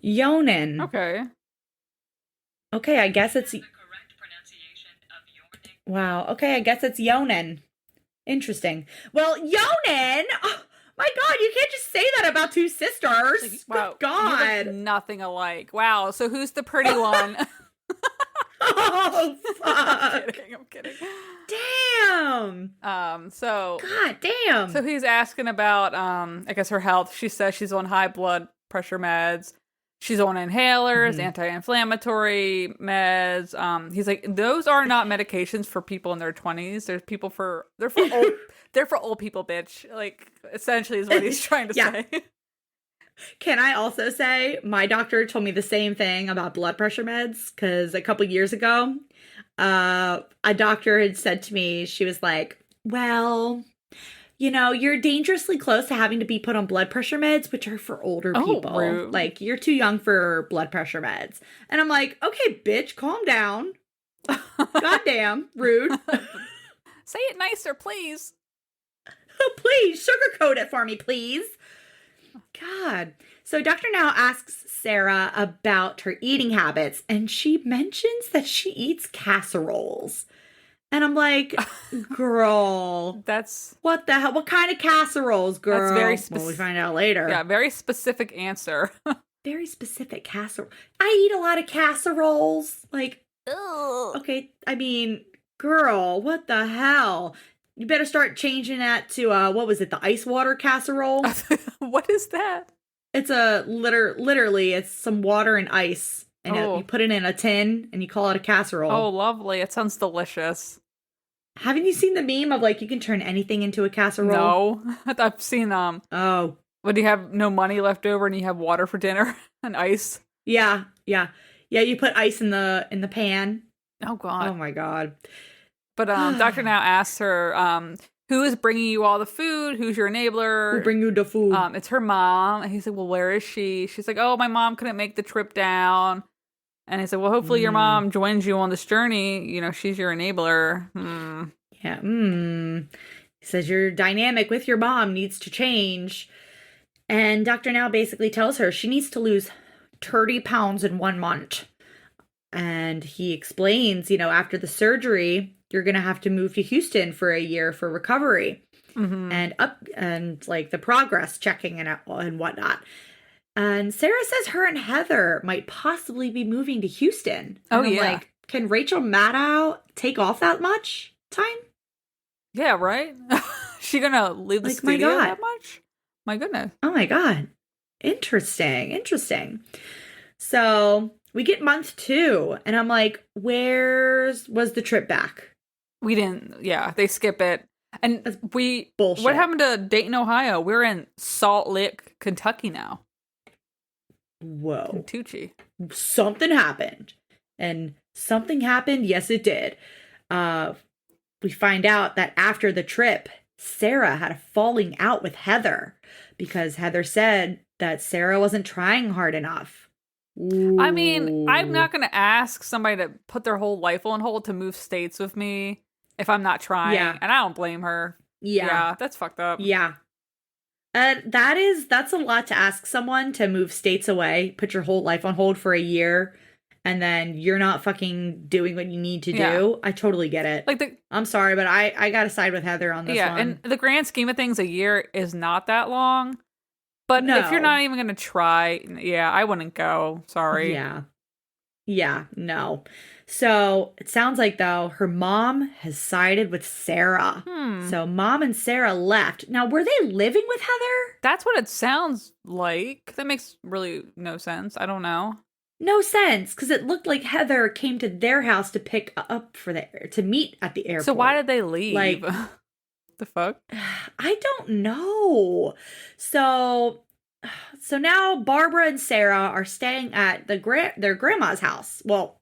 Yonan. Okay. Okay, I guess it's... Wow. Okay, I guess it's Yonan. Interesting. Well, Yonan! Oh, my God, you can't just say that about two sisters. Wow, Good you look God. nothing alike. Wow. So who's the pretty one? Oh, I'm fuck. kidding. I'm kidding. Damn. So God damn. So he's asking about, I guess her health. She says she's on high blood pressure meds. She's on inhalers, anti-inflammatory meds. He's like, those are not medications for people in their 20s. They're for old, they're for old people, bitch. Like, essentially is what he's trying to say. Can I also say, my doctor told me the same thing about blood pressure meds, because a couple years ago, a doctor had said to me, she was like, well, you know, you're dangerously close to having to be put on blood pressure meds, which are for older people. Rude. Like, you're too young for blood pressure meds. And I'm like, okay, bitch, calm down. Goddamn, rude. Say it nicer, please. Please, sugarcoat it for me, please. God. So Dr. Now asks Sarah about her eating habits, and she mentions that she eats casseroles. And I'm like, girl, what the hell? What kind of casseroles, girl? That's very specific. Well, we find out later. Yeah, very specific answer. Very specific casserole. I eat a lot of casseroles. Like, Ugh. okay, I mean, girl, what the hell? You better start changing that to, what was it, the ice water casserole? What is that? It's literally, it's some water and ice. And you put it in a tin and you call it a casserole. Oh, lovely. It sounds delicious. Haven't you seen the meme of like you can turn anything into a casserole? No. I've seen Oh. when you have no money left over and you have water for dinner and ice. Yeah, you put ice in the pan. Oh god. Oh my god. But Dr. Now asks her, who is bringing you all the food? Who's your enabler? Who bring you the food? It's her mom. And he's like, well, where is she? She's like, oh, my mom couldn't make the trip down. And he said, well, hopefully your mom joins you on this journey. You know, she's your enabler. Yeah. He says your dynamic with your mom needs to change. And Dr. Now basically tells her she needs to lose 30 pounds in 1 month. And he explains, you know, after the surgery, you're going to have to move to Houston for a year for recovery and like the progress checking and whatnot. And Sarah says her and Heather might possibly be moving to Houston. And I'm like, can Rachel Maddow take off that much time? Yeah, right? She gonna leave the studio that much? My goodness. Oh my God. Interesting. So we get month 2 and I'm like, was the trip back? We didn't. Yeah, they skip it. And Bullshit. What happened to Dayton, Ohio? We're in Salt Lick, Kentucky now. Whoa. Tucci. Something happened. And something happened. Yes, it did. We find out that after the trip, Sarah had a falling out with Heather because Heather said that Sarah wasn't trying hard enough. Ooh. I mean, I'm not going to ask somebody to put their whole life on hold to move states with me if I'm not trying. Yeah. And I don't blame her. Yeah, that's fucked up. Yeah. That's a lot to ask someone to move states away, put your whole life on hold for a year, and then you're not fucking doing what you need to do. Yeah. I totally get it. I'm sorry, but I gotta side with Heather on this one. Yeah, and the grand scheme of things, a year is not that long. But if you're not even going to try, I wouldn't go. Sorry. Yeah, no. So it sounds like, though, her mom has sided with Sarah. So mom and Sarah left. Now, were they living with Heather? That's what it sounds like. That makes really no sense. I don't know. No sense, because it looked like Heather came to their house to pick up to meet at the airport. So why did they leave? Like, the fuck? I don't know. So now Barbara and Sarah are staying at their grandma's house. Well,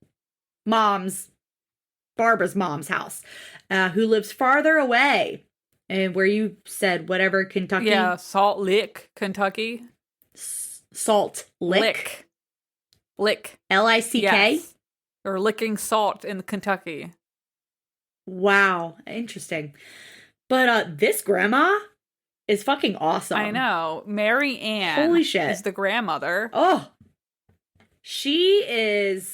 Barbara's mom's house, who lives farther away, and where you said whatever Kentucky. Yeah, Salt Lick, Kentucky. Salt Lick. Lick. Lick. Yes. Or licking salt in Kentucky. Wow, interesting. But this grandma is fucking awesome. I know. Mary Ann. Holy shit. Is the grandmother. Oh. She looks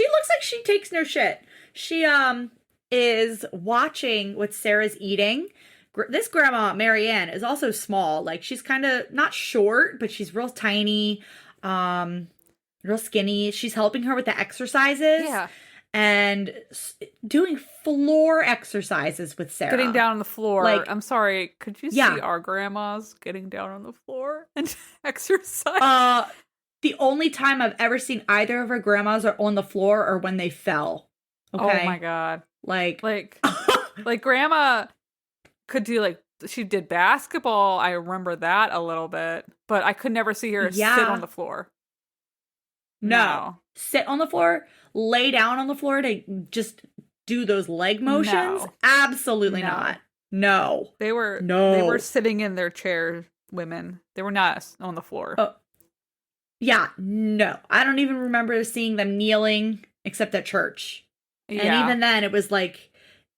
like she takes no shit. She is watching what Sarah's eating. This grandma, Marianne, is also small. Like, she's kind of not short, but she's real tiny, real skinny. She's helping her with the exercises. Yeah. And doing floor exercises with Sarah. Getting down on the floor. Like, I'm sorry, could you see our grandmas getting down on the floor and exercise? The only time I've ever seen either of our grandmas are on the floor or when they fell. Okay? Oh my God. Like grandma could do, like, she did basketball. I remember that a little bit, but I could never see her sit on the floor. No. Sit on the floor, lay down on the floor to just do those leg motions? No. Absolutely not. No. They were sitting in their chair, women. They were not on the floor. Yeah, no. I don't even remember seeing them kneeling except at church. Yeah. And even then it was like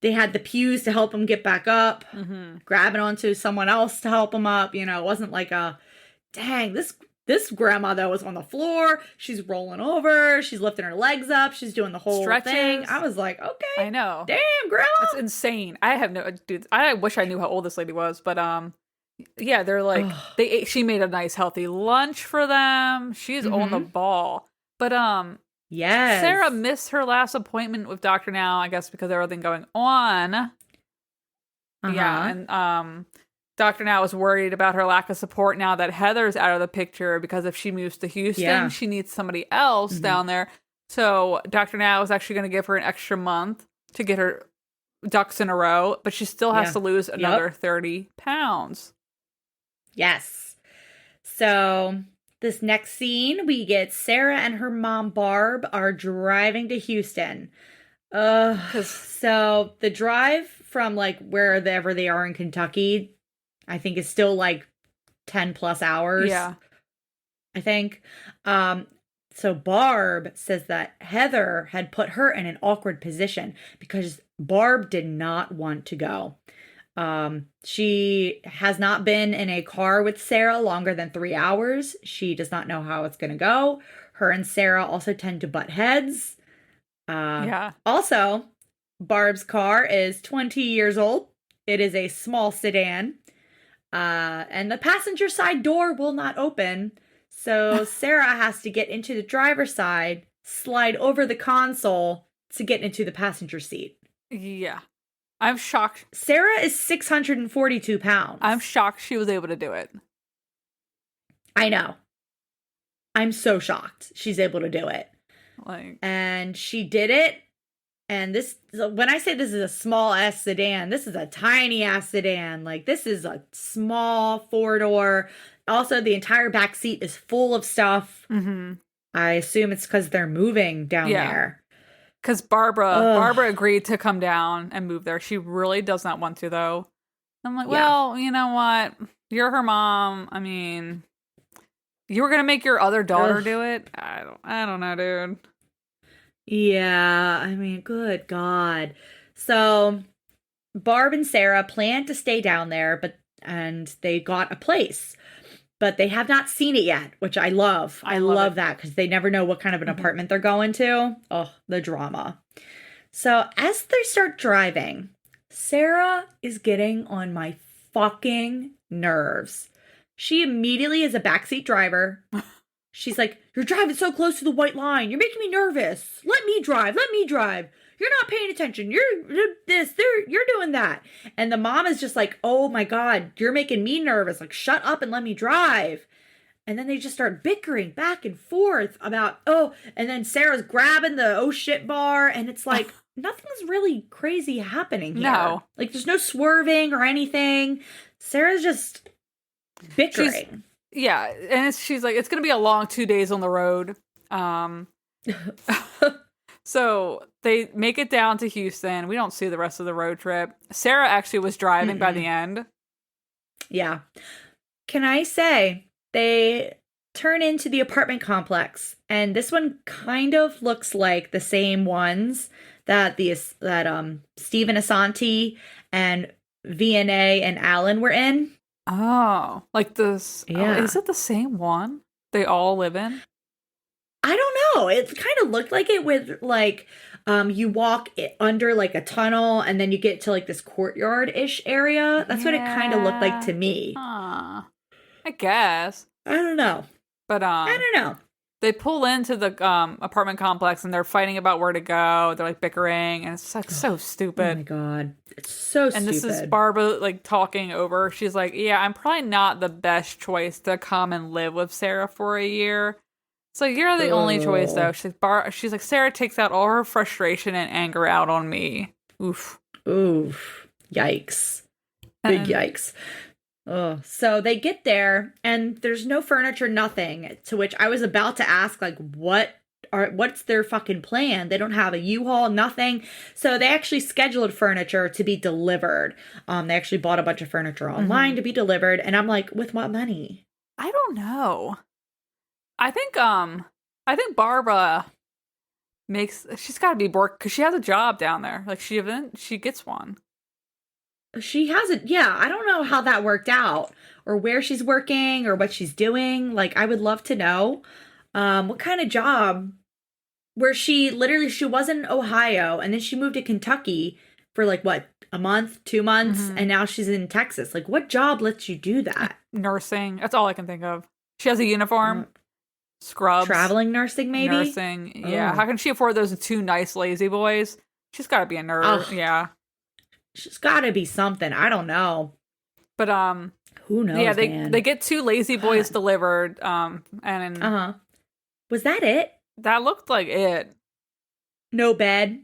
they had the pews to help them get back up, grabbing onto someone else to help them up. You know, it wasn't like dang, this grandma that was on the floor, she's rolling over, she's lifting her legs up, she's doing the whole thing. I was like, okay. I know. Damn, grandma. That's insane. I wish I knew how old this lady was, but yeah, they're like she made a nice healthy lunch for them. She's on the ball. But yes. Sarah missed her last appointment with Dr. Now, I guess because of everything going on. Yeah, and Dr. Now is worried about her lack of support now that Heather's out of the picture, because if she moves to Houston, she needs somebody else down there. So Dr. Now is actually going to give her an extra month to get her ducks in a row, but she still has to lose another 30 pounds. Yes. So this next scene, we get Sarah and her mom, Barb, are driving to Houston. So the drive from like wherever they are in Kentucky, I think is still like 10 plus hours. Yeah. I think. So Barb says that Heather had put her in an awkward position because Barb did not want to go. She has not been in a car with Sarah longer than 3 hours. She does not know how it's going to go. Her and Sarah also tend to butt heads. Also, Barb's car is 20 years old. It is a small sedan. And the passenger side door will not open. So Sarah has to get into the driver's side, slide over the console to get into the passenger seat. Yeah. I'm shocked. Sarah is 642 pounds. I'm shocked she was able to do it. I know. I'm so shocked she's able to do it. And she did it. And when I say this is a small ass sedan, this is a tiny ass sedan. Like, this is a small 4-door. Also, the entire back seat is full of stuff. I assume it's because they're moving down there. Because Barbara agreed to come down and move there. She really does not want to, though. I'm like, well, you know what? You're her mom. I mean, you were gonna make your other daughter do it. I don't know, dude. Yeah, I mean, good God. So Barb and Sarah plan to stay down there, and they got a place, but they have not seen it yet, which I love. I love that because they never know what kind of an apartment they're going to. Oh, the drama. So as they start driving, Sarah is getting on my fucking nerves. She immediately is a backseat driver. She's like, you're driving so close to the white line. You're making me nervous. Let me drive. You're not paying attention. You're doing that. And the mom is just like, oh my God, you're making me nervous. Like, shut up and let me drive. And then they just start bickering back and forth about, and then Sarah's grabbing the oh shit bar. And it's like, nothing's really crazy happening here. No. Like, there's no swerving or anything. Sarah's just bickering. And she's like, it's going to be a long 2 days on the road. So they make it down to Houston. We don't see the rest of the road trip. Sarah actually was driving by the end. Yeah. Can I say, they turn into the apartment complex, and this one kind of looks like the same ones that Stephen Asante and VNA and Alan were in. Oh, like this. Yeah. Is it the same one they all live in? I don't know. It kind of looked like it with like you walk under like a tunnel and then you get to like this courtyard-ish area. That's what it kind of looked like to me. Huh. I guess. I don't know. But I don't know. they pull into the apartment complex and they're fighting about where to go. They're like bickering and it's like so stupid. Oh my god. It's so stupid. And this is Barbara like talking over. She's like, yeah, I'm probably not the best choice to come and live with Sarah for a year. So you're the only choice though. She's like, Sarah takes out all her frustration and anger out on me. Oof. Oof. Yikes. Big yikes. Oh, so they get there and there's no furniture, nothing. To which I was about to ask, like, what's their fucking plan? They don't have a U-Haul, nothing. So they actually scheduled furniture to be delivered. They actually bought a bunch of furniture online to be delivered. And I'm like, with what money? I don't know. I think Barbara she's got to be bored because she has a job down there. Like she gets one. She has it. Yeah, I don't know how that worked out or where she's working or what she's doing. Like, I would love to know what kind of job where she was in Ohio and then she moved to Kentucky for like what, a month, 2 months, and now she's in Texas. Like, what job lets you do that? Nursing. That's all I can think of. She has a uniform. Scrubs. Traveling nursing, maybe? Nursing. Yeah. How can she afford those two nice lazy boys? She's got to be a nurse. Yeah. She's got to be something. I don't know. But who knows? Yeah, man? they get two lazy boys delivered. And was that it? That looked like it. No bed.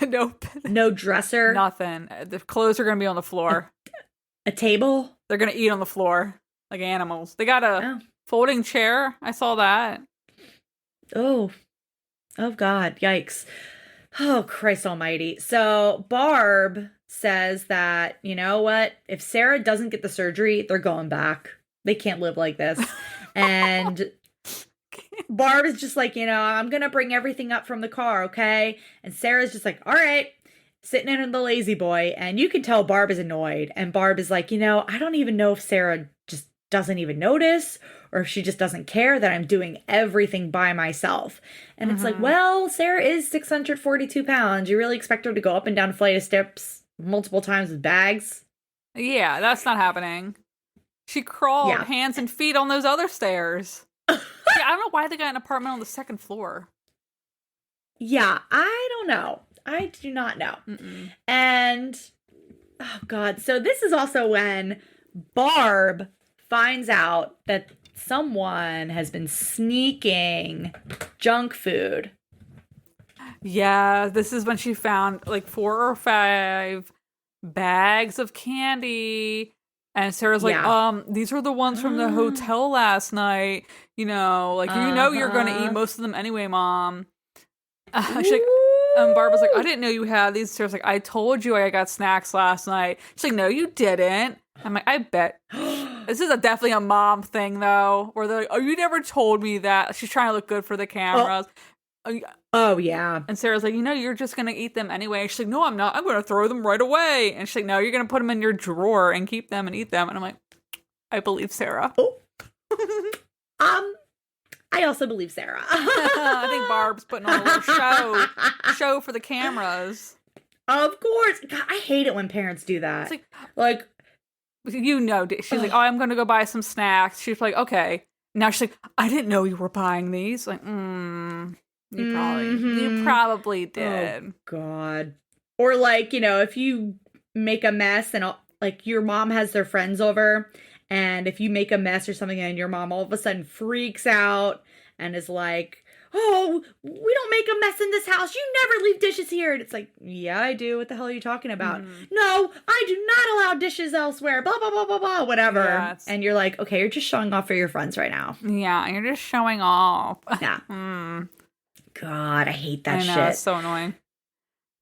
No dresser. Nothing. The clothes are gonna be on the floor. A table. They're gonna eat on the floor like animals. They got a folding chair. I saw that. Oh God! Yikes! Oh Christ Almighty! So Barb says that, you know what? If Sarah doesn't get the surgery, they're going back. They can't live like this. And Barb is just like, I'm going to bring everything up from the car, okay? And Sarah's just like, all right, sitting in the lazy boy. And you can tell Barb is annoyed. And Barb is like, I don't even know if Sarah just doesn't even notice or if she just doesn't care that I'm doing everything by myself. And it's like, well, Sarah is 642 pounds. You really expect her to go up and down a flight of steps multiple times with bags? Yeah, that's not happening. She crawled hands and feet on those other stairs. I don't know why they got an apartment on the second floor. Yeah, I don't know. I do not know. And, oh God. So this is also when Barb finds out that someone has been sneaking junk food. Yeah, this is when she found like 4 or 5 bags of candy. And Sarah's like, these are the ones from the hotel last night. You're going to eat most of them anyway, Mom. She's like, Barbara's like, I didn't know you had these. Sarah's like, I told you I got snacks last night. She's like, no, you didn't. I'm like, I bet. This is definitely a mom thing, though, where they're like, oh, you never told me that. She's trying to look good for the cameras. Oh, yeah. And Sarah's like, you're just going to eat them anyway. She's like, no, I'm not. I'm going to throw them right away. And she's like, no, you're going to put them in your drawer and keep them and eat them. And I'm like, I believe Sarah. I also believe Sarah. I think Barb's putting on a little show for the cameras. Of course. God, I hate it when parents do that. It's like she's like, oh, I'm going to go buy some snacks. She's like, okay. Now she's like, I didn't know you were buying these. Like, you probably did. Oh, God. Or like, if you make a mess and like your mom has their friends over and if you make a mess or something and your mom all of a sudden freaks out and is like, oh, we don't make a mess in this house. You never leave dishes here. And it's like, yeah, I do. What the hell are you talking about? No, I do not allow dishes elsewhere. Blah, blah, blah, blah, blah, whatever. Yeah, and you're like, okay, you're just showing off for your friends right now. Yeah, you're just showing off. Yeah. God, I hate that shit. I know, it's so annoying.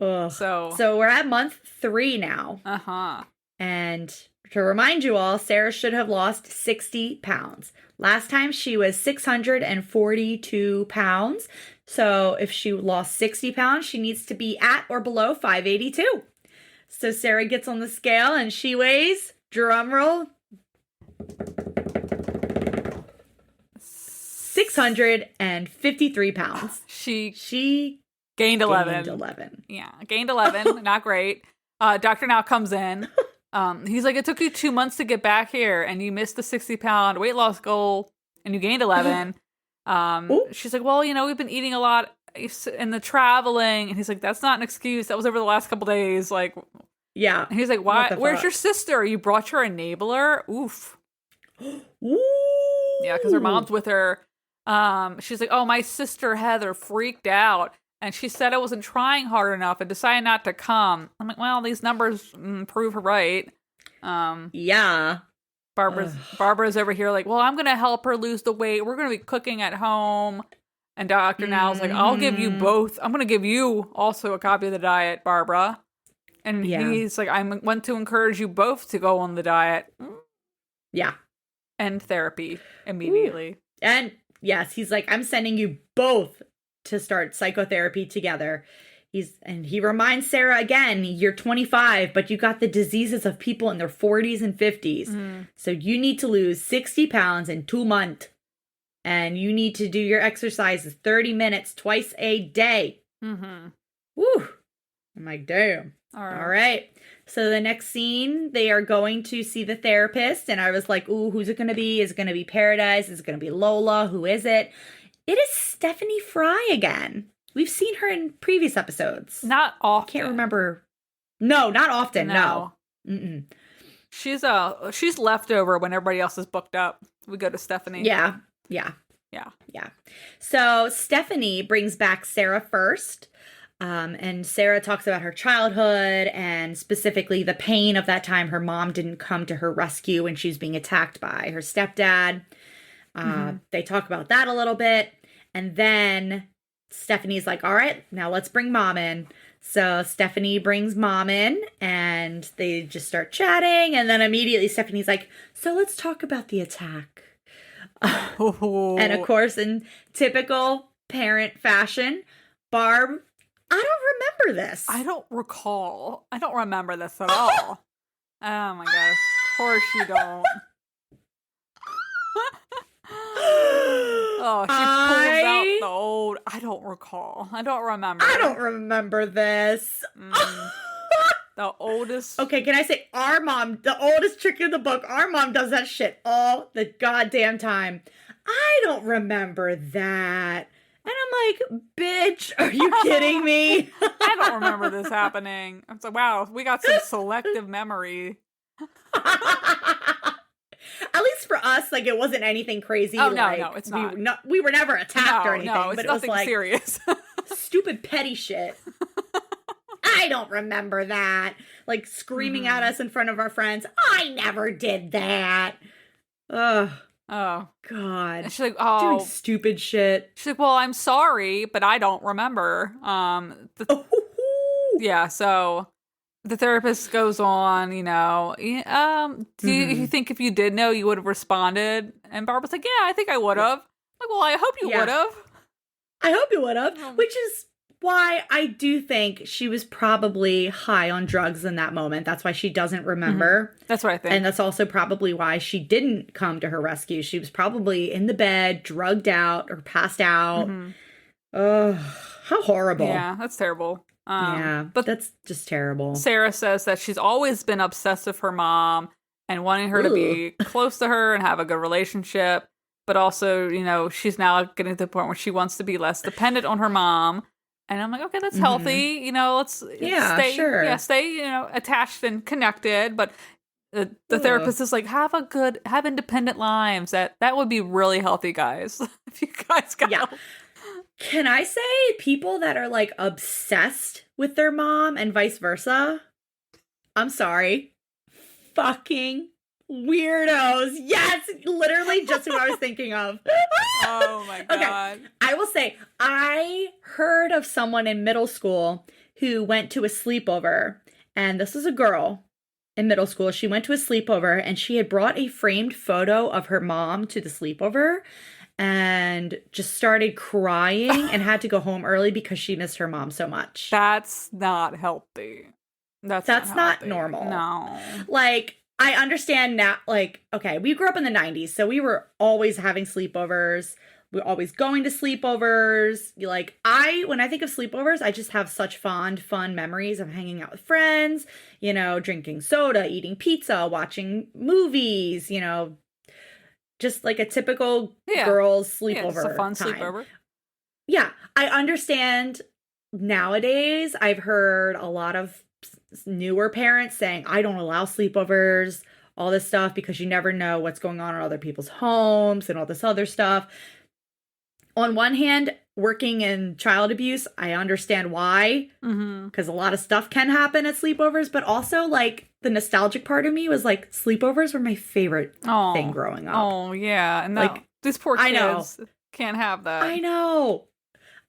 Ugh. So we're at month 3 now. And to remind you all, Sarah should have lost 60 pounds. Last time she was 642 pounds. So if she lost 60 pounds, she needs to be at or below 582. So Sarah gets on the scale and she weighs, drum roll, 600 653 pounds. She gained 11. Gained 11. Yeah, gained 11. Not great. Doctor now comes in. He's like, it took you 2 months to get back here, and you missed the 60-pound weight loss goal, and you gained 11. She's like, well, we've been eating a lot in the traveling, and he's like, that's not an excuse. That was over the last couple days. Like, yeah. And he's like, why? Where's your sister? You brought your enabler? Oof. Ooh. Yeah, because her mom's with her. She's like, oh, my sister Heather freaked out. And she said I wasn't trying hard enough and decided not to come. I'm like, well, these numbers prove her right. Yeah. Barbara's over here like, well, I'm going to help her lose the weight. We're going to be cooking at home. And Dr. Now's like, I'll give you both. I'm going to give you also a copy of the diet, Barbara. And he's like, I want to encourage you both to go on the diet. Yeah. And therapy immediately. Ooh. And yes, he's like, I'm sending you both to start psychotherapy together. He reminds Sarah again, you're 25, but you got the diseases of people in their 40s and 50s. So you need to lose 60 pounds in 2 months. And you need to do your exercises 30 minutes twice a day. Woo. I'm like, damn. All right. So the next scene, they are going to see the therapist. And I was like, ooh, who's it going to be? Is it going to be Paradise? Is it going to be Lola? Who is it? It is Stephanie Fry again. We've seen her in previous episodes. Not often. Can't remember. No, not often. No. Mm-mm. She's leftover when everybody else is booked up. We go to Stephanie. Yeah. So Stephanie brings back Sarah first. And Sarah talks about her childhood and specifically the pain of that time her mom didn't come to her rescue when she was being attacked by her stepdad. They talk about that a little bit. And then Stephanie's like, all right, now let's bring mom in. So Stephanie brings mom in and they just start chatting. And then immediately Stephanie's like, so let's talk about the attack. And of course, in typical parent fashion, Barb, I don't remember this. I don't recall. I don't remember this at all. Oh my god. Of course you don't. Oh, she pulls out the old. I don't recall. I don't remember. I don't remember this. The oldest. Okay, can I say our mom, the oldest trick in the book, our mom does that shit all the goddamn time. I don't remember that. And I'm like, bitch, are you kidding me? I don't remember this happening. I'm like, wow, we got some selective memory. At least for us, like, it wasn't anything crazy. Oh, like, no, it's not. We were never attacked or anything. No, it's but it nothing was like serious. Stupid petty shit. I don't remember that. Like, screaming at us in front of our friends. I never did that. Ugh. Oh. God. And she's like, oh. Doing stupid shit. She's like, well, I'm sorry, but I don't remember. Yeah, so the therapist goes on, do you think if you did know, you would have responded? And Barbara's like, yeah, I think I would have. Like, well, I hope you would have. I hope you would have. Which is why I do think she was probably high on drugs in that moment. That's why she doesn't remember. That's what I think. And that's also probably why she didn't come to her rescue. She was probably in the bed, drugged out or passed out. Oh, how horrible. Yeah, that's terrible. But that's just terrible. Sarah says that she's always been obsessed with her mom and wanting her to be close to her and have a good relationship. But also, she's now getting to the point where she wants to be less dependent on her mom. And I'm like, okay, that's healthy. Let's stay, attached and connected. But the therapist is like, have independent lives. That would be really healthy, guys. If you guys got help. Can I say people that are like obsessed with their mom and vice versa? I'm sorry. Fucking weirdos. Yes, literally just who I was thinking of. Oh my god. Okay. I will say, I heard of someone in middle school who went to a sleepover, and this is a girl in middle school. She went to a sleepover and she had brought a framed photo of her mom to the sleepover and just started crying and had to go home early because she missed her mom so much. That's not healthy. That's not normal. No. Like, I understand now, like, okay, we grew up in the 90s, so we were always having sleepovers. we're always going to sleepovers. When I think of sleepovers, I just have such fun memories of hanging out with friends, drinking soda, eating pizza, watching movies, just like a typical girls' sleepover. It's a fun time. sleepover. Yeah, I understand nowadays. I've heard a lot of newer parents saying, I don't allow sleepovers, all this stuff, because you never know what's going on in other people's homes and all this other stuff. On one hand, working in child abuse, I understand why, because a lot of stuff can happen at sleepovers, but also like the nostalgic part of me was like, sleepovers were my favorite thing growing up. Oh, yeah. And like, these poor kids can't have that. I know.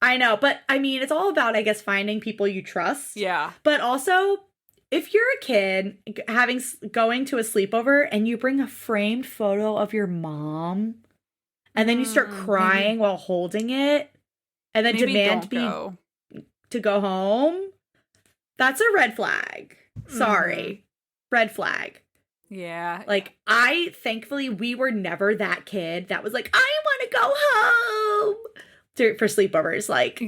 But I mean, it's all about, I guess, finding people you trust. Yeah. But also, if you're a kid going to a sleepover and you bring a framed photo of your mom and then you start crying while holding it and then demand to go home, that's a red flag. Sorry. Red flag. Yeah. Like, thankfully, we were never that kid that was like, I want to go home for sleepovers. Like,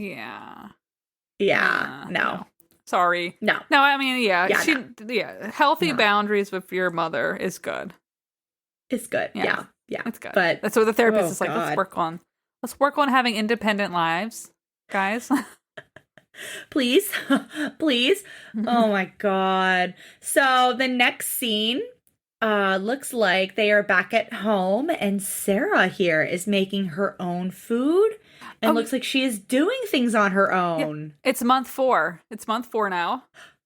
no. Sorry. No. I mean, healthy boundaries with your mother is good. It's good. Yeah. It's good. But that's what the therapist is like, let's work on having independent lives, guys. Please. Oh my God. So the next scene looks like they are back at home and Sarah here is making her own food and looks like she is doing things on her own. Yeah. It's month 4. It's month 4 now.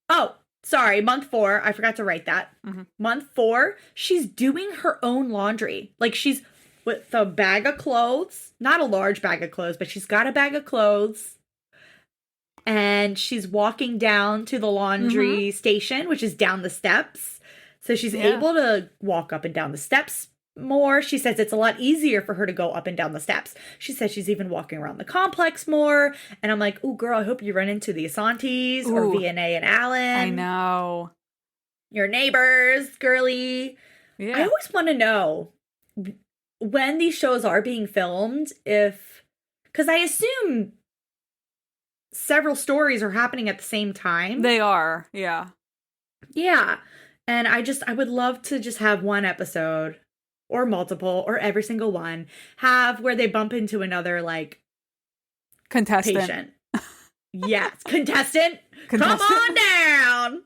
Oh, sorry. Month 4. I forgot to write that. Month 4. She's doing her own laundry. Like, she's with a bag of clothes, not a large bag of clothes, but she's got a bag of clothes. And she's walking down to the laundry station, which is down the steps. So she's able to walk up and down the steps more. She says it's a lot easier for her to go up and down the steps. She says she's even walking around the complex more. And I'm like, ooh, girl, I hope you run into the Asantis or VNA and Alan. I know. Your neighbors, girly. Yeah. I always want to know when these shows are being filmed, because I assume several stories are happening at the same time. They are, yeah. Yeah. And I would love to just have one episode or multiple or every single one have where they bump into another, like, contestant. Patient. Yes. Contestant. Come on down.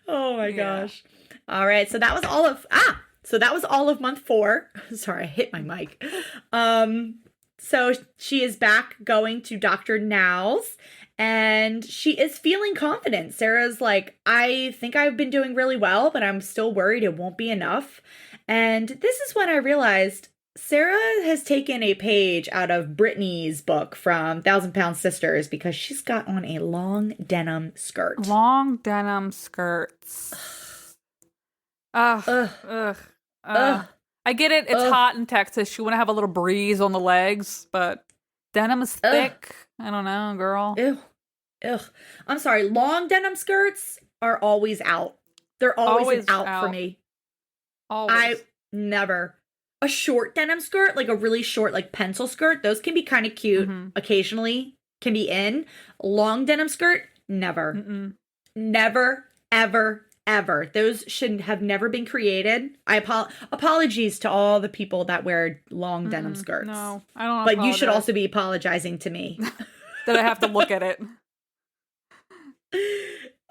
Oh my gosh. All right. So that was all of month 4. Sorry, I hit my mic. So she is back going to Dr. Now's and she is feeling confident. Sarah's like, I think I've been doing really well, but I'm still worried it won't be enough. And this is when I realized Sarah has taken a page out of Brittany's book from 1,000-Pound Sisters because she's got on a long denim skirt. Long denim skirts. Ugh. I get it. It's hot in Texas. You want to have a little breeze on the legs, but denim is thick. I don't know, girl. Ugh. I'm sorry. Long denim skirts are always out. They're always out for me. Always. I never. A short denim skirt, like a really short, like pencil skirt, those can be kind of cute. Occasionally can be in. Long denim skirt, never. Never, ever, ever. Those should have never been created. Apologies to all the people that wear long denim skirts. No, I don't. But you should also be apologizing to me that I have to look at it.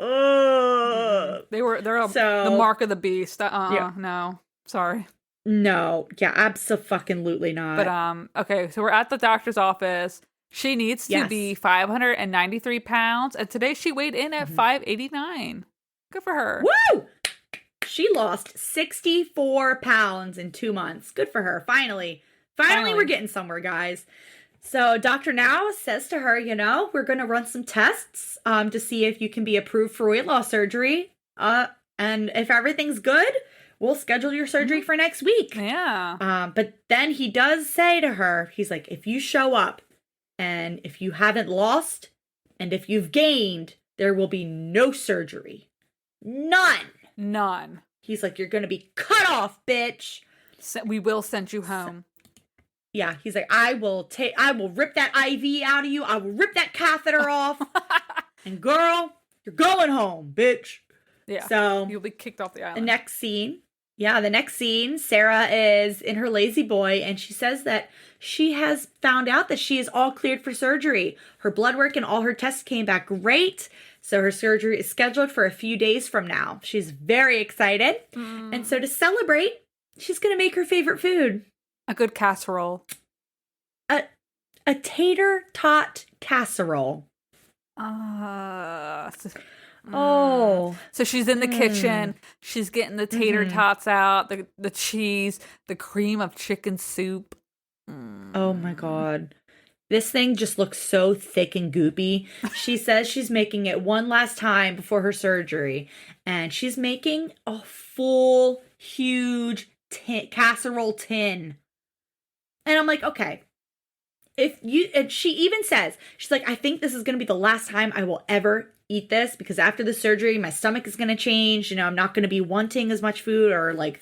They're the mark of the beast. No, sorry. No, yeah, abso-fucking-lutely not. But okay, so we're at the doctor's office. She needs to be 593 pounds, and today she weighed in at 589. Good for her. Woo! She lost 64 pounds in 2 months. Good for her. Finally, we're getting somewhere, guys. So Dr. Now says to her, we're going to run some tests to see if you can be approved for weight loss surgery. And if everything's good, we'll schedule your surgery for next week. Yeah. But then he does say to her, he's like, if you show up and if you haven't lost and if you've gained, there will be no surgery. None. He's like, you're going to be cut off, bitch. We will send you home. Yeah, he's like, I will rip that IV out of you. I will rip that catheter off. And girl, you're going home, bitch. Yeah. So you'll be kicked off the island. The next scene, Sarah is in her lazy boy, and she says that she has found out that she is all cleared for surgery. Her blood work and all her tests came back great. So her surgery is scheduled for a few days from now. She's very excited. And so to celebrate, she's going to make her favorite food. A good casserole. A tater tot casserole. So she's in the kitchen. She's getting the tater tots out, the cheese, the cream of chicken soup. Oh my God. This thing just looks so thick and goopy. She says she's making it one last time before her surgery. And she's making a full, huge casserole tin. And I'm like, okay. And she even says, she's like, I think this is going to be the last time I will ever eat this, because after the surgery, my stomach is going to change. You know, I'm not going to be wanting as much food, or like,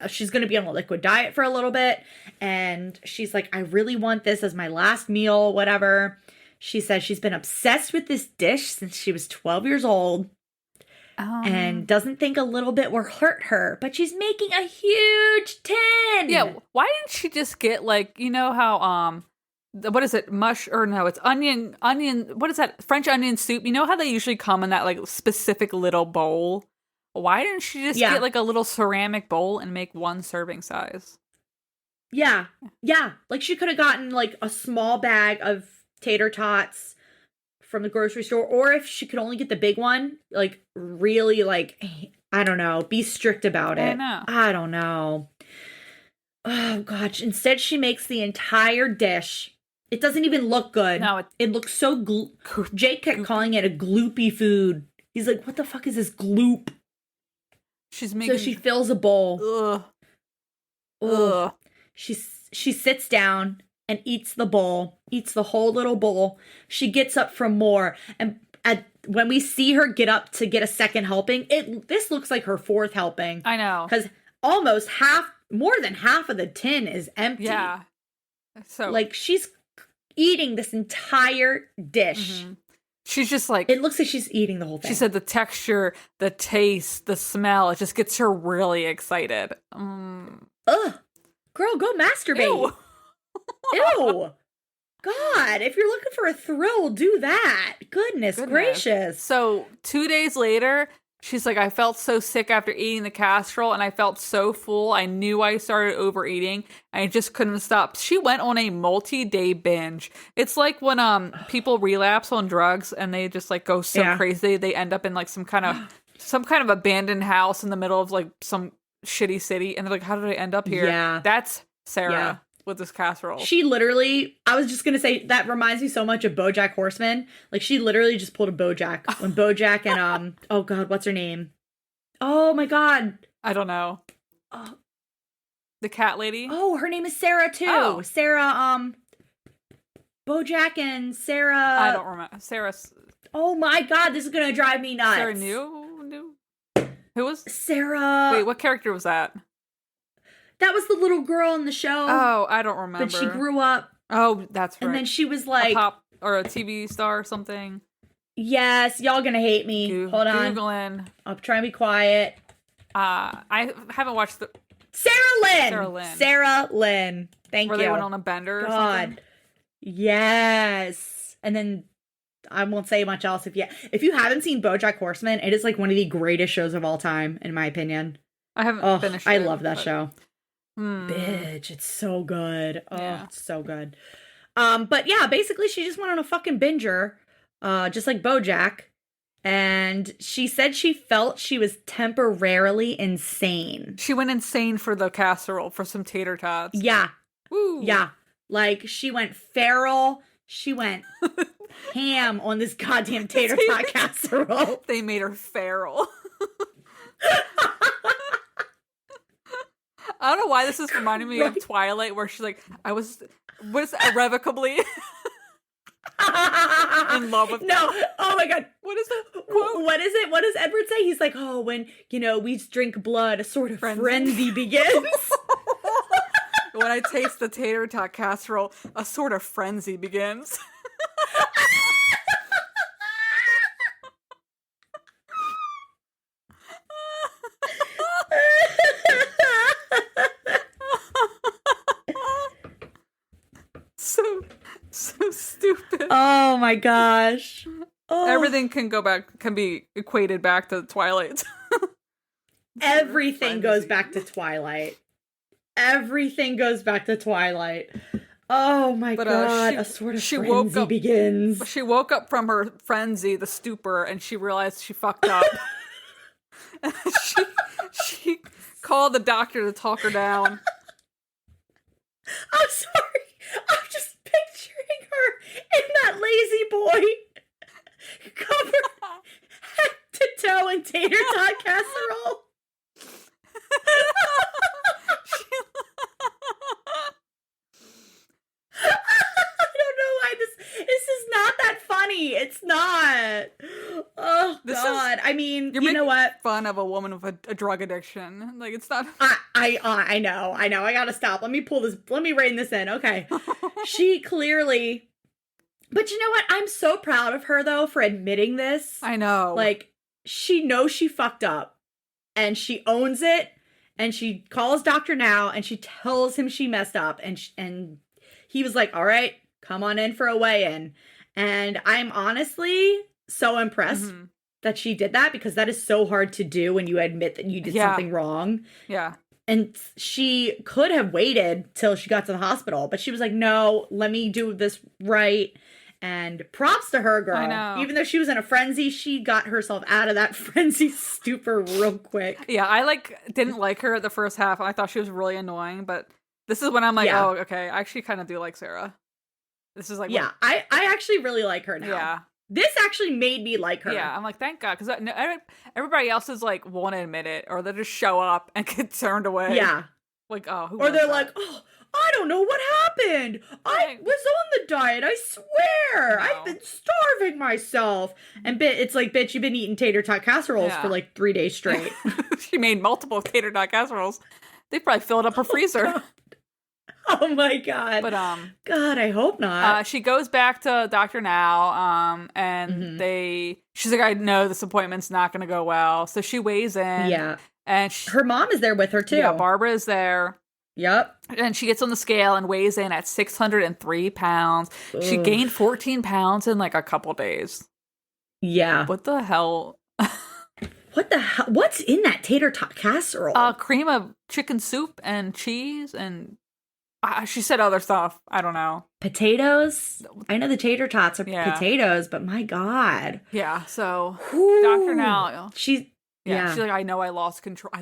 she's going to be on a liquid diet for a little bit. And she's like, I really want this as my last meal, whatever. She says she's been obsessed with this dish since she was 12 years old. And doesn't think a little bit will hurt her, but she's making a huge tin. Yeah, why didn't she just get, like, you know how what is it? It's onion, what is that? French onion soup. You know how they usually come in that, like, specific little bowl? Why didn't she just get, like, a little ceramic bowl and make one serving size? Yeah. Like, she could have gotten, like, a small bag of tater tots from the grocery store, or if she could only get the big one, like, really, like, I don't know, be strict about it. I don't know. Oh, gosh. Instead, she makes the entire dish. It doesn't even look good. No, it looks so Jake kept calling it a gloopy food. He's like, what the fuck is this gloop? So she fills a bowl. Ugh. She sits down and eats the bowl, eats the whole little bowl. She gets up for more. And when we see her get up to get a second helping, this looks like her fourth helping. I know. Because more than half of the tin is empty. Yeah. So, like, she's eating this entire dish. She's just like, it looks like she's eating the whole thing. She said the texture, the taste, the smell, it just gets her really excited. Ugh. Girl, go masturbate. Ew. God, if you're looking for a thrill, do that. Goodness gracious. So 2 days later, she's like, I felt so sick after eating the casserole, and I felt so full. I knew I started overeating, and I just couldn't stop. She went on a multi-day binge. It's like when people relapse on drugs and they just, like, go so crazy, they end up in, like, some kind of abandoned house in the middle of, like, some shitty city, and they're like, how did I end up here? Yeah. That's Sarah with this casserole. She literally, I was just gonna say, that reminds me so much of BoJack Horseman. Like, she literally just pulled a BoJack when BoJack and oh god, what's her name? Oh my god, I don't know. The cat lady. Oh, her name is Sarah too. Sarah. BoJack and Sarah. I don't remember. Sarah's. Oh my god, this is gonna drive me nuts. Sarah knew. Who was Sarah? Wait, what character was that? That was the little girl in the show. Oh, I don't remember. But she grew up. Oh, that's right. And then she was like... a pop or a TV star or something. Yes, y'all gonna hate me. Hold on. Googling. I'll try and be quiet. I haven't watched the... Sarah Lynn. Thank you. Where they went on a bender or something? Yes. And then I won't say much else. If you haven't seen BoJack Horseman, it is like one of the greatest shows of all time, in my opinion. I haven't finished it. I love that show. Bitch, it's so good. Oh, it's so good. But yeah, basically she just went on a fucking binger, just like BoJack. And she said she felt she was temporarily insane. She went insane for the casserole, for some tater tots. Yeah. Woo. Yeah. Like, she went feral. She went ham on this goddamn tater tot casserole. They made her feral. I don't know why this is reminding me of Twilight, where she's like, was irrevocably in love with No. Oh my god. What is the quote? What is it? What does Edward say? He's like, oh, when, we drink blood, a sort of frenzy begins. When I taste the tater tot casserole, a sort of frenzy begins. So stupid. Oh my gosh. Oh. Everything can be equated back to Twilight. Everything goes back to Twilight. Everything goes back to Twilight. Oh my god, a sort of frenzy begins. She woke up from her frenzy, the stupor, and she realized she fucked up. And she called the doctor to talk her down. I'm sorry. I'm just picturing her in that lazy boy covered head to toe in tater tot casserole. I don't know why this is not that funny. It's not. Oh God! I mean, you know what? Fun of a woman with a drug addiction. Like it's not. I know. I gotta stop. Let me pull this. Let me rein this in. Okay. She clearly. But you know what? I'm so proud of her though for admitting this. I know. Like she knows she fucked up, and she owns it, and she calls Doctor Now, and she tells him she messed up, and he was like, "All right, come on in for a weigh-in." And I'm honestly so impressed that she did that, because that is so hard to do when you admit that you did something wrong. Yeah. And she could have waited till she got to the hospital, but she was like, "No, let me do this right." And props to her, girl. I know. Even though she was in a frenzy, she got herself out of that frenzy stupor real quick. Yeah, I didn't like her the first half. I thought she was really annoying, but this is when I'm like, oh, okay, I actually kind of do like Sarah. This is like, yeah, I actually really like her now. Yeah. This actually made me like her. Yeah, I'm like, thank God, because everybody else is like, won't admit it, or they just show up and get turned away. Yeah. Like, oh, who or they're that? like, oh, I don't know what happened. I was on the diet, I swear. I've been starving myself. And it's like, bitch, you've been eating tater tot casseroles for like 3 days straight. She made multiple tater tot casseroles. They probably filled up her freezer. Oh my God. But God, I hope not. She goes back to Dr. Now, and she's like, I know this appointment's not gonna go well. So she weighs in. Yeah. And her mom is there with her too. Yeah, Barbara is there. Yep. And she gets on the scale and weighs in at 603 pounds. Ugh. She gained 14 pounds in like a couple days. Yeah. What the hell? What the hell? What's in that tater tot casserole? Cream of chicken soup and cheese and she said other stuff. I don't know. Potatoes? I know the tater tots are potatoes, but my God. Yeah, so Dr. Now. She's like, I know I lost control.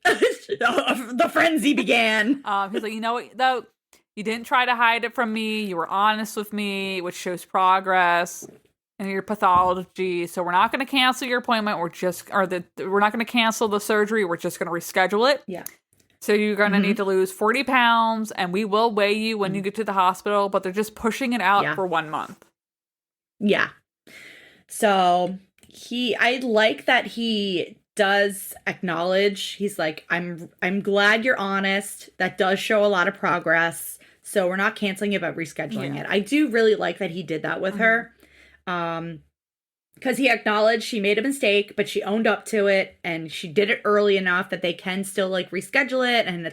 The frenzy began. He's like, you know what, though? You didn't try to hide it from me. You were honest with me, which shows progress in your pathology. So we're not going to cancel your appointment. We're not going to cancel the surgery. We're just going to reschedule it. Yeah. So you're going to need to lose 40 pounds, and we will weigh you when you get to the hospital, but they're just pushing it out for 1 month. Yeah. So I like that he does acknowledge, he's like, I'm glad you're honest. That does show a lot of progress. So we're not canceling it, but rescheduling it. I do really like that he did that with her. Because he acknowledged she made a mistake, but she owned up to it, and she did it early enough that they can still like reschedule it, and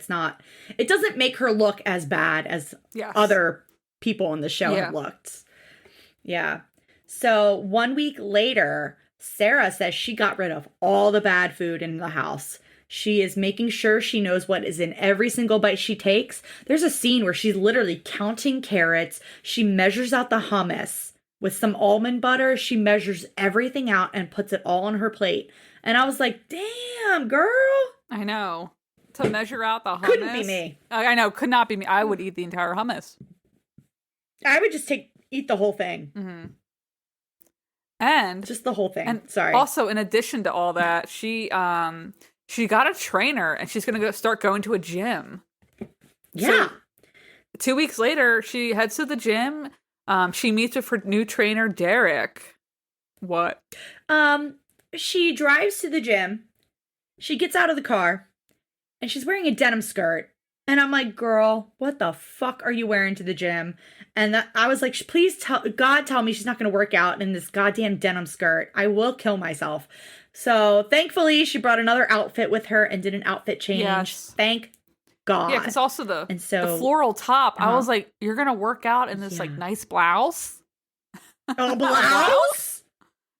it doesn't make her look as bad as other people on the show have looked. Yeah. So 1 week later, Sarah says she got rid of all the bad food in the house. She is making sure she knows what is in every single bite she takes. There's a scene where she's literally counting carrots. She measures out the hummus. With some almond butter, she measures everything out and puts it all on her plate. And I was like, damn, girl. I know. To measure out the hummus. Couldn't be me. I know, could not be me. I would eat the entire hummus. I would just eat the whole thing. Mm-hmm. And just the whole thing. And sorry. Also, in addition to all that, she got a trainer, and she's gonna start going to a gym. Yeah. So, 2 weeks later, she heads to the gym. She meets with her new trainer, Derek. What? She drives to the gym. She gets out of the car, and she's wearing a denim skirt. And I'm like, girl, what the fuck are you wearing to the gym? And I was like, please tell me she's not going to work out in this goddamn denim skirt. I will kill myself. So thankfully, she brought another outfit with her and did an outfit change. Yes. Thank God. Yeah, because also the floral top, I was like, you're going to work out in this like nice blouse? A blouse?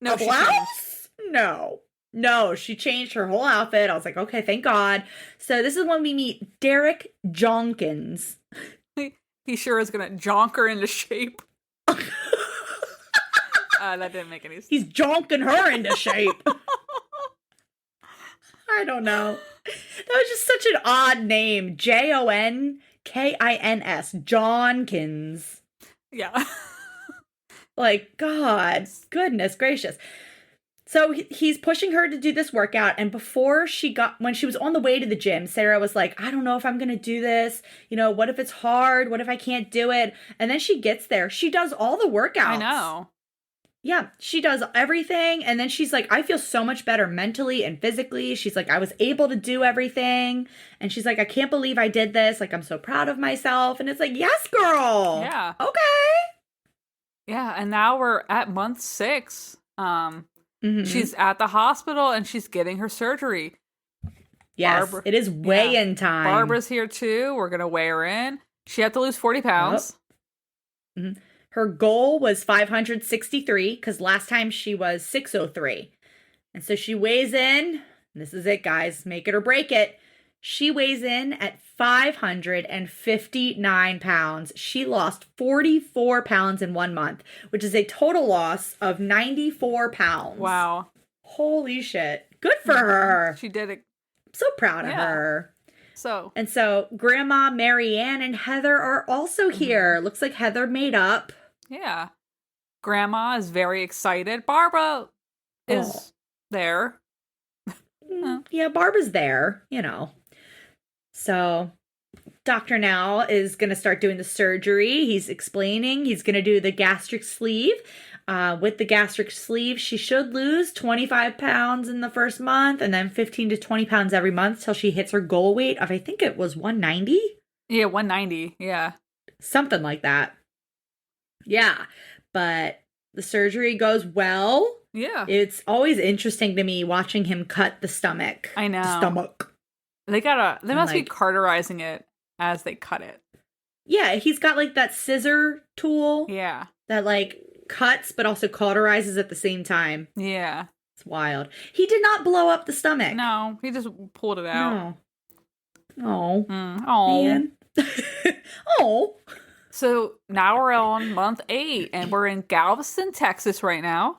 No, a blouse? No. No, she changed her whole outfit. I was like, okay, thank God. So this is when we meet Derek Jonkins. He sure is going to jonk her into shape. That didn't make any sense. He's jonking her into shape. I don't know. That was just such an odd name. Jonkins. Jonkins. Yeah. Like, God, goodness gracious. So he's pushing her to do this workout. And when she was on the way to the gym, Sarah was like, I don't know if I'm going to do this. You know, what if it's hard? What if I can't do it? And then she gets there. She does all the workouts. I know. Yeah, she does everything. And then she's like, I feel so much better mentally and physically. She's like, I was able to do everything. And she's like, I can't believe I did this. Like, I'm so proud of myself. And it's like, yes, girl. Yeah. Okay. Yeah. And now we're at month 6. She's at the hospital and she's getting her surgery. Yes, it is weigh-in time. Barbara's here too. We're going to weigh her in. She had to lose 40 pounds. Yep. Mm-hmm. Her goal was 563 because last time she was 603. And so she weighs in. This is it, guys. Make it or break it. She weighs in at 559 pounds. She lost 44 pounds in 1 month, which is a total loss of 94 pounds. Wow. Holy shit. Good for her. She did it. I'm so proud of her. So Grandma, Marianne, and Heather are also here. Looks like Heather made up. Yeah. Grandma is very excited. Barbara is there. Yeah, Barbara's there, you know. So Dr. Now is going to start doing the surgery. He's explaining he's going to do the gastric sleeve. With the gastric sleeve, she should lose 25 pounds in the first month and then 15 to 20 pounds every month till she hits her goal weight of, I think it was 190. Yeah, 190. Yeah. Something like that. Yeah. But the surgery goes well. Yeah. It's always interesting to me watching him cut the stomach. I know. The stomach. They must be cauterizing it as they cut it. Yeah, he's got like that scissor tool. Yeah. That like cuts but also cauterizes at the same time. Yeah. It's wild. He did not blow up the stomach. No, he just pulled it out. No. Oh. Man. Oh. So now we're on month 8 and we're in Galveston, Texas right now.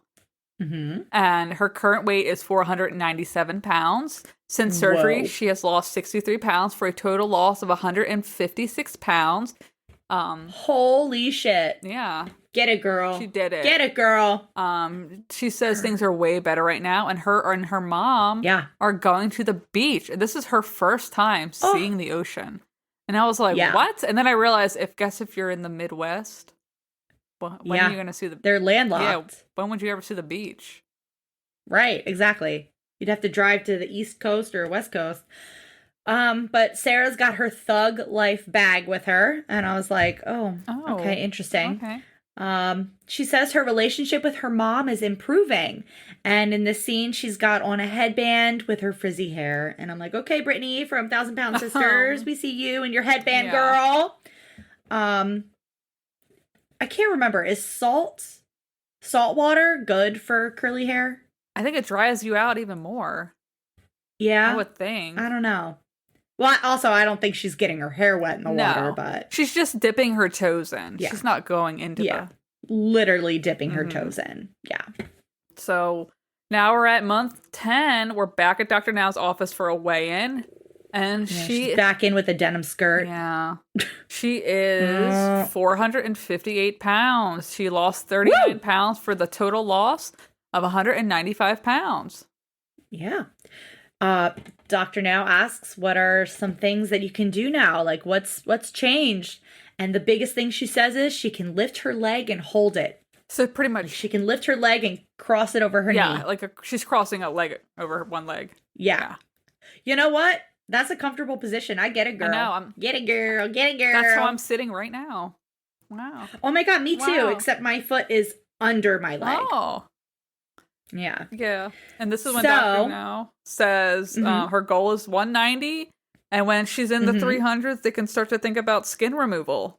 Mm-hmm. And her current weight is 497 pounds. Since surgery, she has lost 63 pounds for a total loss of 156 pounds. Holy shit. Yeah. Get it, girl. She did it. Get it, girl. She says things are way better right now, and her and her mom are going to the beach. This is her first time seeing the ocean. And I was like, what? And then I realized, if you're in the Midwest, when are you going to see They're landlocked. Yeah, when would you ever see the beach? Right, exactly. You'd have to drive to the East Coast or West Coast. But Sarah's got her Thug Life bag with her, and I was like, oh, okay, interesting. Okay. She says her relationship with her mom is improving. And in this scene, she's got on a headband with her frizzy hair. And I'm like, okay, Brittany from 1,000 Pound Sisters, we see you and your headband, girl. I can't remember. Is salt water good for curly hair? I think it dries you out even more. Yeah. I would think. I don't know. Well, also, I don't think she's getting her hair wet in the water, but... She's just dipping her toes in. Yeah. She's not going into the... Literally dipping her toes in. Yeah. So, now we're at month 10. We're back at Dr. Now's office for a weigh-in. And she's back in with a denim skirt. Yeah. She is 458 pounds. She lost 39 pounds for the total loss of 195 pounds. Yeah. Dr. Now asks, what are some things that you can do now? Like, what's changed? And the biggest thing she says is she can lift her leg and hold it. So pretty much... She can lift her leg and cross it over her knee. Yeah, like she's crossing a leg over one leg. Yeah. You know what? That's a comfortable position. I get it, girl. I know. Get it, girl. Get it, girl. That's how I'm sitting right now. Wow. Oh my God, me too. Wow. Except my foot is under my leg. Oh. Yeah. Yeah. And this is when Dr. Now says her goal is 190. And when she's in the 300s, they can start to think about skin removal.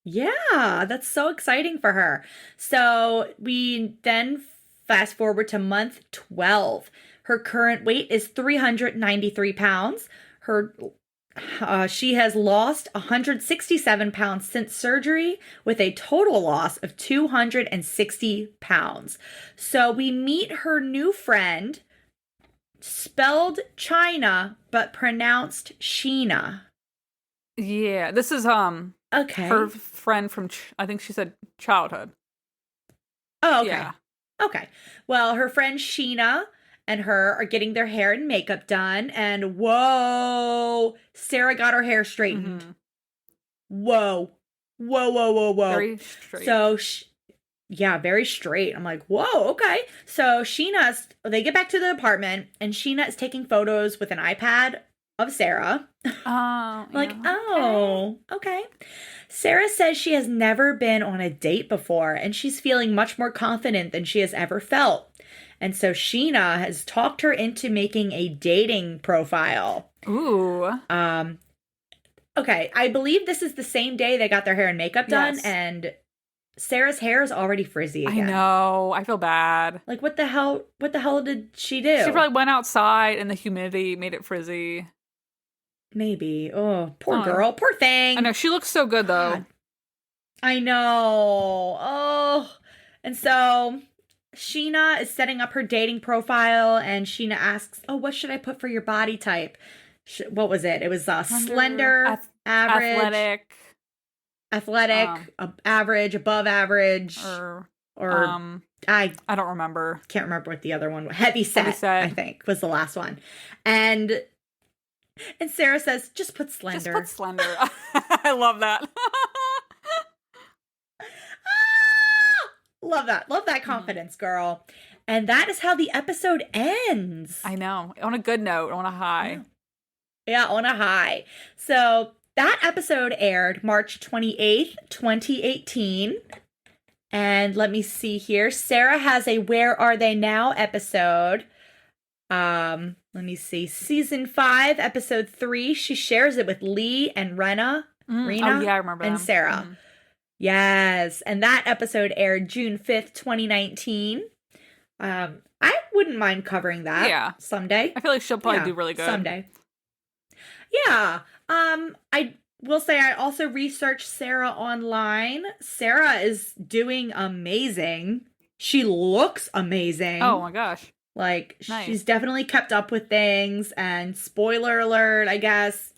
Yeah, that's so exciting for her. So we then fast forward to month 12. Her current weight is 393 pounds. She has lost 167 pounds since surgery with a total loss of 260 pounds. So we meet her new friend, spelled China, but pronounced Sheena. Yeah, this is Okay. her friend from, I think she said childhood. Oh, okay. Yeah. Okay. Well, her friend Sheena and her are getting their hair and makeup done. And whoa, Sarah got her hair straightened. Mm-hmm. Whoa. Whoa, whoa, whoa, whoa. Very straight. So, yeah, very straight. I'm like, whoa, okay. So they get back to the apartment and Sheena is taking photos with an iPad of Sarah. Okay. Sarah says she has never been on a date before and she's feeling much more confident than she has ever felt. And so Sheena has talked her into making a dating profile. Ooh. Okay, I believe this is the same day they got their hair and makeup done, Yes. and Sarah's hair is already frizzy again. I know. I feel bad. Like, what the hell did she do? She probably went outside and the humidity made it frizzy. Maybe. Oh, poor girl. Poor thing. I know. She looks so good, though. God. I know. Oh. And so Sheena is setting up her dating profile, and Sheena asks, oh, what should I put for your body type? What was it? It was slender, average, athletic, average, above average, or I don't remember. Can't remember what the other one was. Heavy set, I think, was the last one. And Sarah says, just put slender. Just put slender. I love that. Love that. Love that confidence, girl. And that is how the episode ends. I know. On a good note, on a high. Yeah, on a high. So that episode aired March 28th, 2018. And let me see here. Sarah has a Where Are They Now episode. Let me see. Season 5, episode 3. She shares it with Lee and Rena. Oh, yeah, I remember and them. Sarah. Mm-hmm. Yes. And that episode aired June 5th, 2019. I wouldn't mind covering that someday. I feel like she'll probably do really good. Someday. Yeah. I will say I also researched Sarah online. Sarah is doing amazing. She looks amazing. Oh my gosh. Like, nice. She's definitely kept up with things. And spoiler alert, I guess,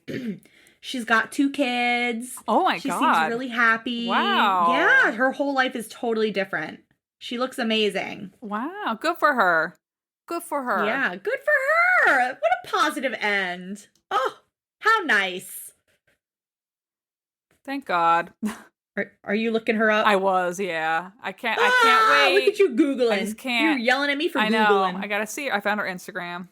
she's got 2 kids. Oh my God. She seems really happy. Wow. Yeah, her whole life is totally different. She looks amazing. Wow, good for her. Good for her. Yeah, good for her. What a positive end. Oh, how nice. Thank God. Are you looking her up? I was, yeah. I can't wait. Look at you Googling. I just can't. You're yelling at me for Googling. I know. I gotta see. I found her Instagram.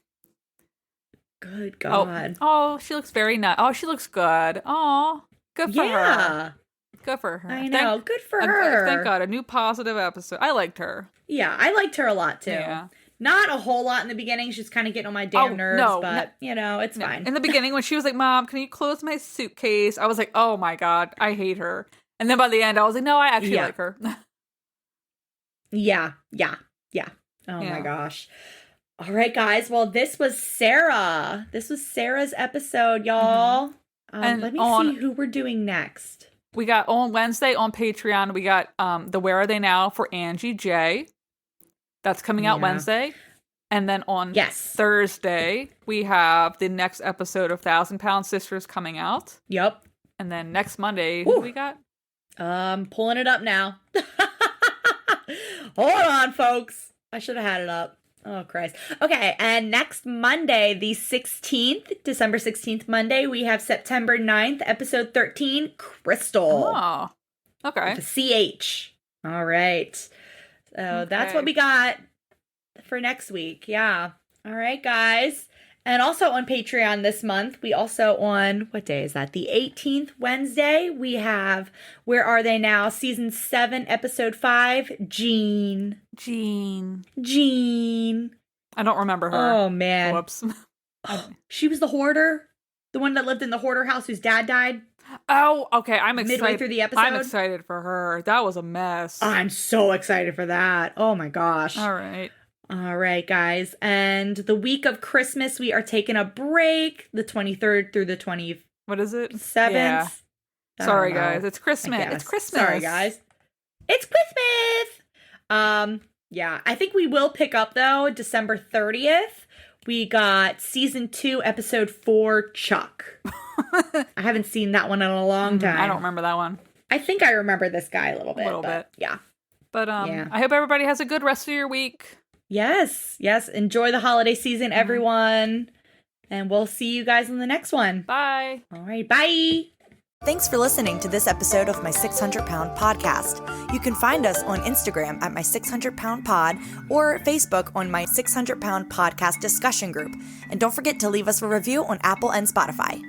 Good God. Oh, she looks very nice. Oh, she looks good. Oh, good for her. Good for her. I know. Good for her. Thank God. A new positive episode. I liked her. Yeah, I liked her a lot too. Yeah. Not a whole lot in the beginning. She's kind of getting on my damn nerves, but, it's fine. In the beginning, when she was like, Mom, can you close my suitcase? I was like, oh my God, I hate her. And then by the end, I was like, no, I actually like her. Yeah. Oh my gosh. All right, guys. Well, this was Sarah. This was Sarah's episode, y'all. And let me see who we're doing next. We got on Wednesday on Patreon, we got the Where Are They Now for Angie J. That's coming out Wednesday. And then on Thursday, we have the next episode of 1,000-Pound Sisters coming out. Yep. And then next Monday, who we got? Pulling it up now. Hold on, folks. I should have had it up. Oh, Christ. Okay, and next Monday, the 16th, December 16th Monday, we have September 9th, episode 13, Crystal. Oh, okay. With a CH. All right. So that's what we got for next week. Yeah. All right, guys. And also on Patreon this month, we also on, what day is that? The 18th Wednesday, we have Where Are They Now? Season 7, Episode 5, Jean. I don't remember her. Oh, man. Whoops. She was the hoarder? The one that lived in the hoarder house whose dad died? Oh, okay. I'm excited. Midway through the episode? I'm excited for her. That was a mess. I'm so excited for that. Oh, my gosh. All right. All right, guys. And the week of Christmas, we are taking a break, the 23rd through the 27th. What is it? Yeah. Sorry, guys. It's Christmas. It's Christmas. Sorry, guys. It's Christmas. Yeah, I think we will pick up, though, December 30th. We got season 2, episode 4, Chuck. I haven't seen that one in a long time. I don't remember that one. I think I remember this guy a little bit. Yeah. But I hope everybody has a good rest of your week. Yes. Enjoy the holiday season, everyone. And we'll see you guys in the next one. Bye. All right. Bye. Thanks for listening to this episode of My 600 Pound Podcast. You can find us on Instagram at My 600 Pound Pod or Facebook on My 600 Pound Podcast discussion group. And don't forget to leave us a review on Apple and Spotify.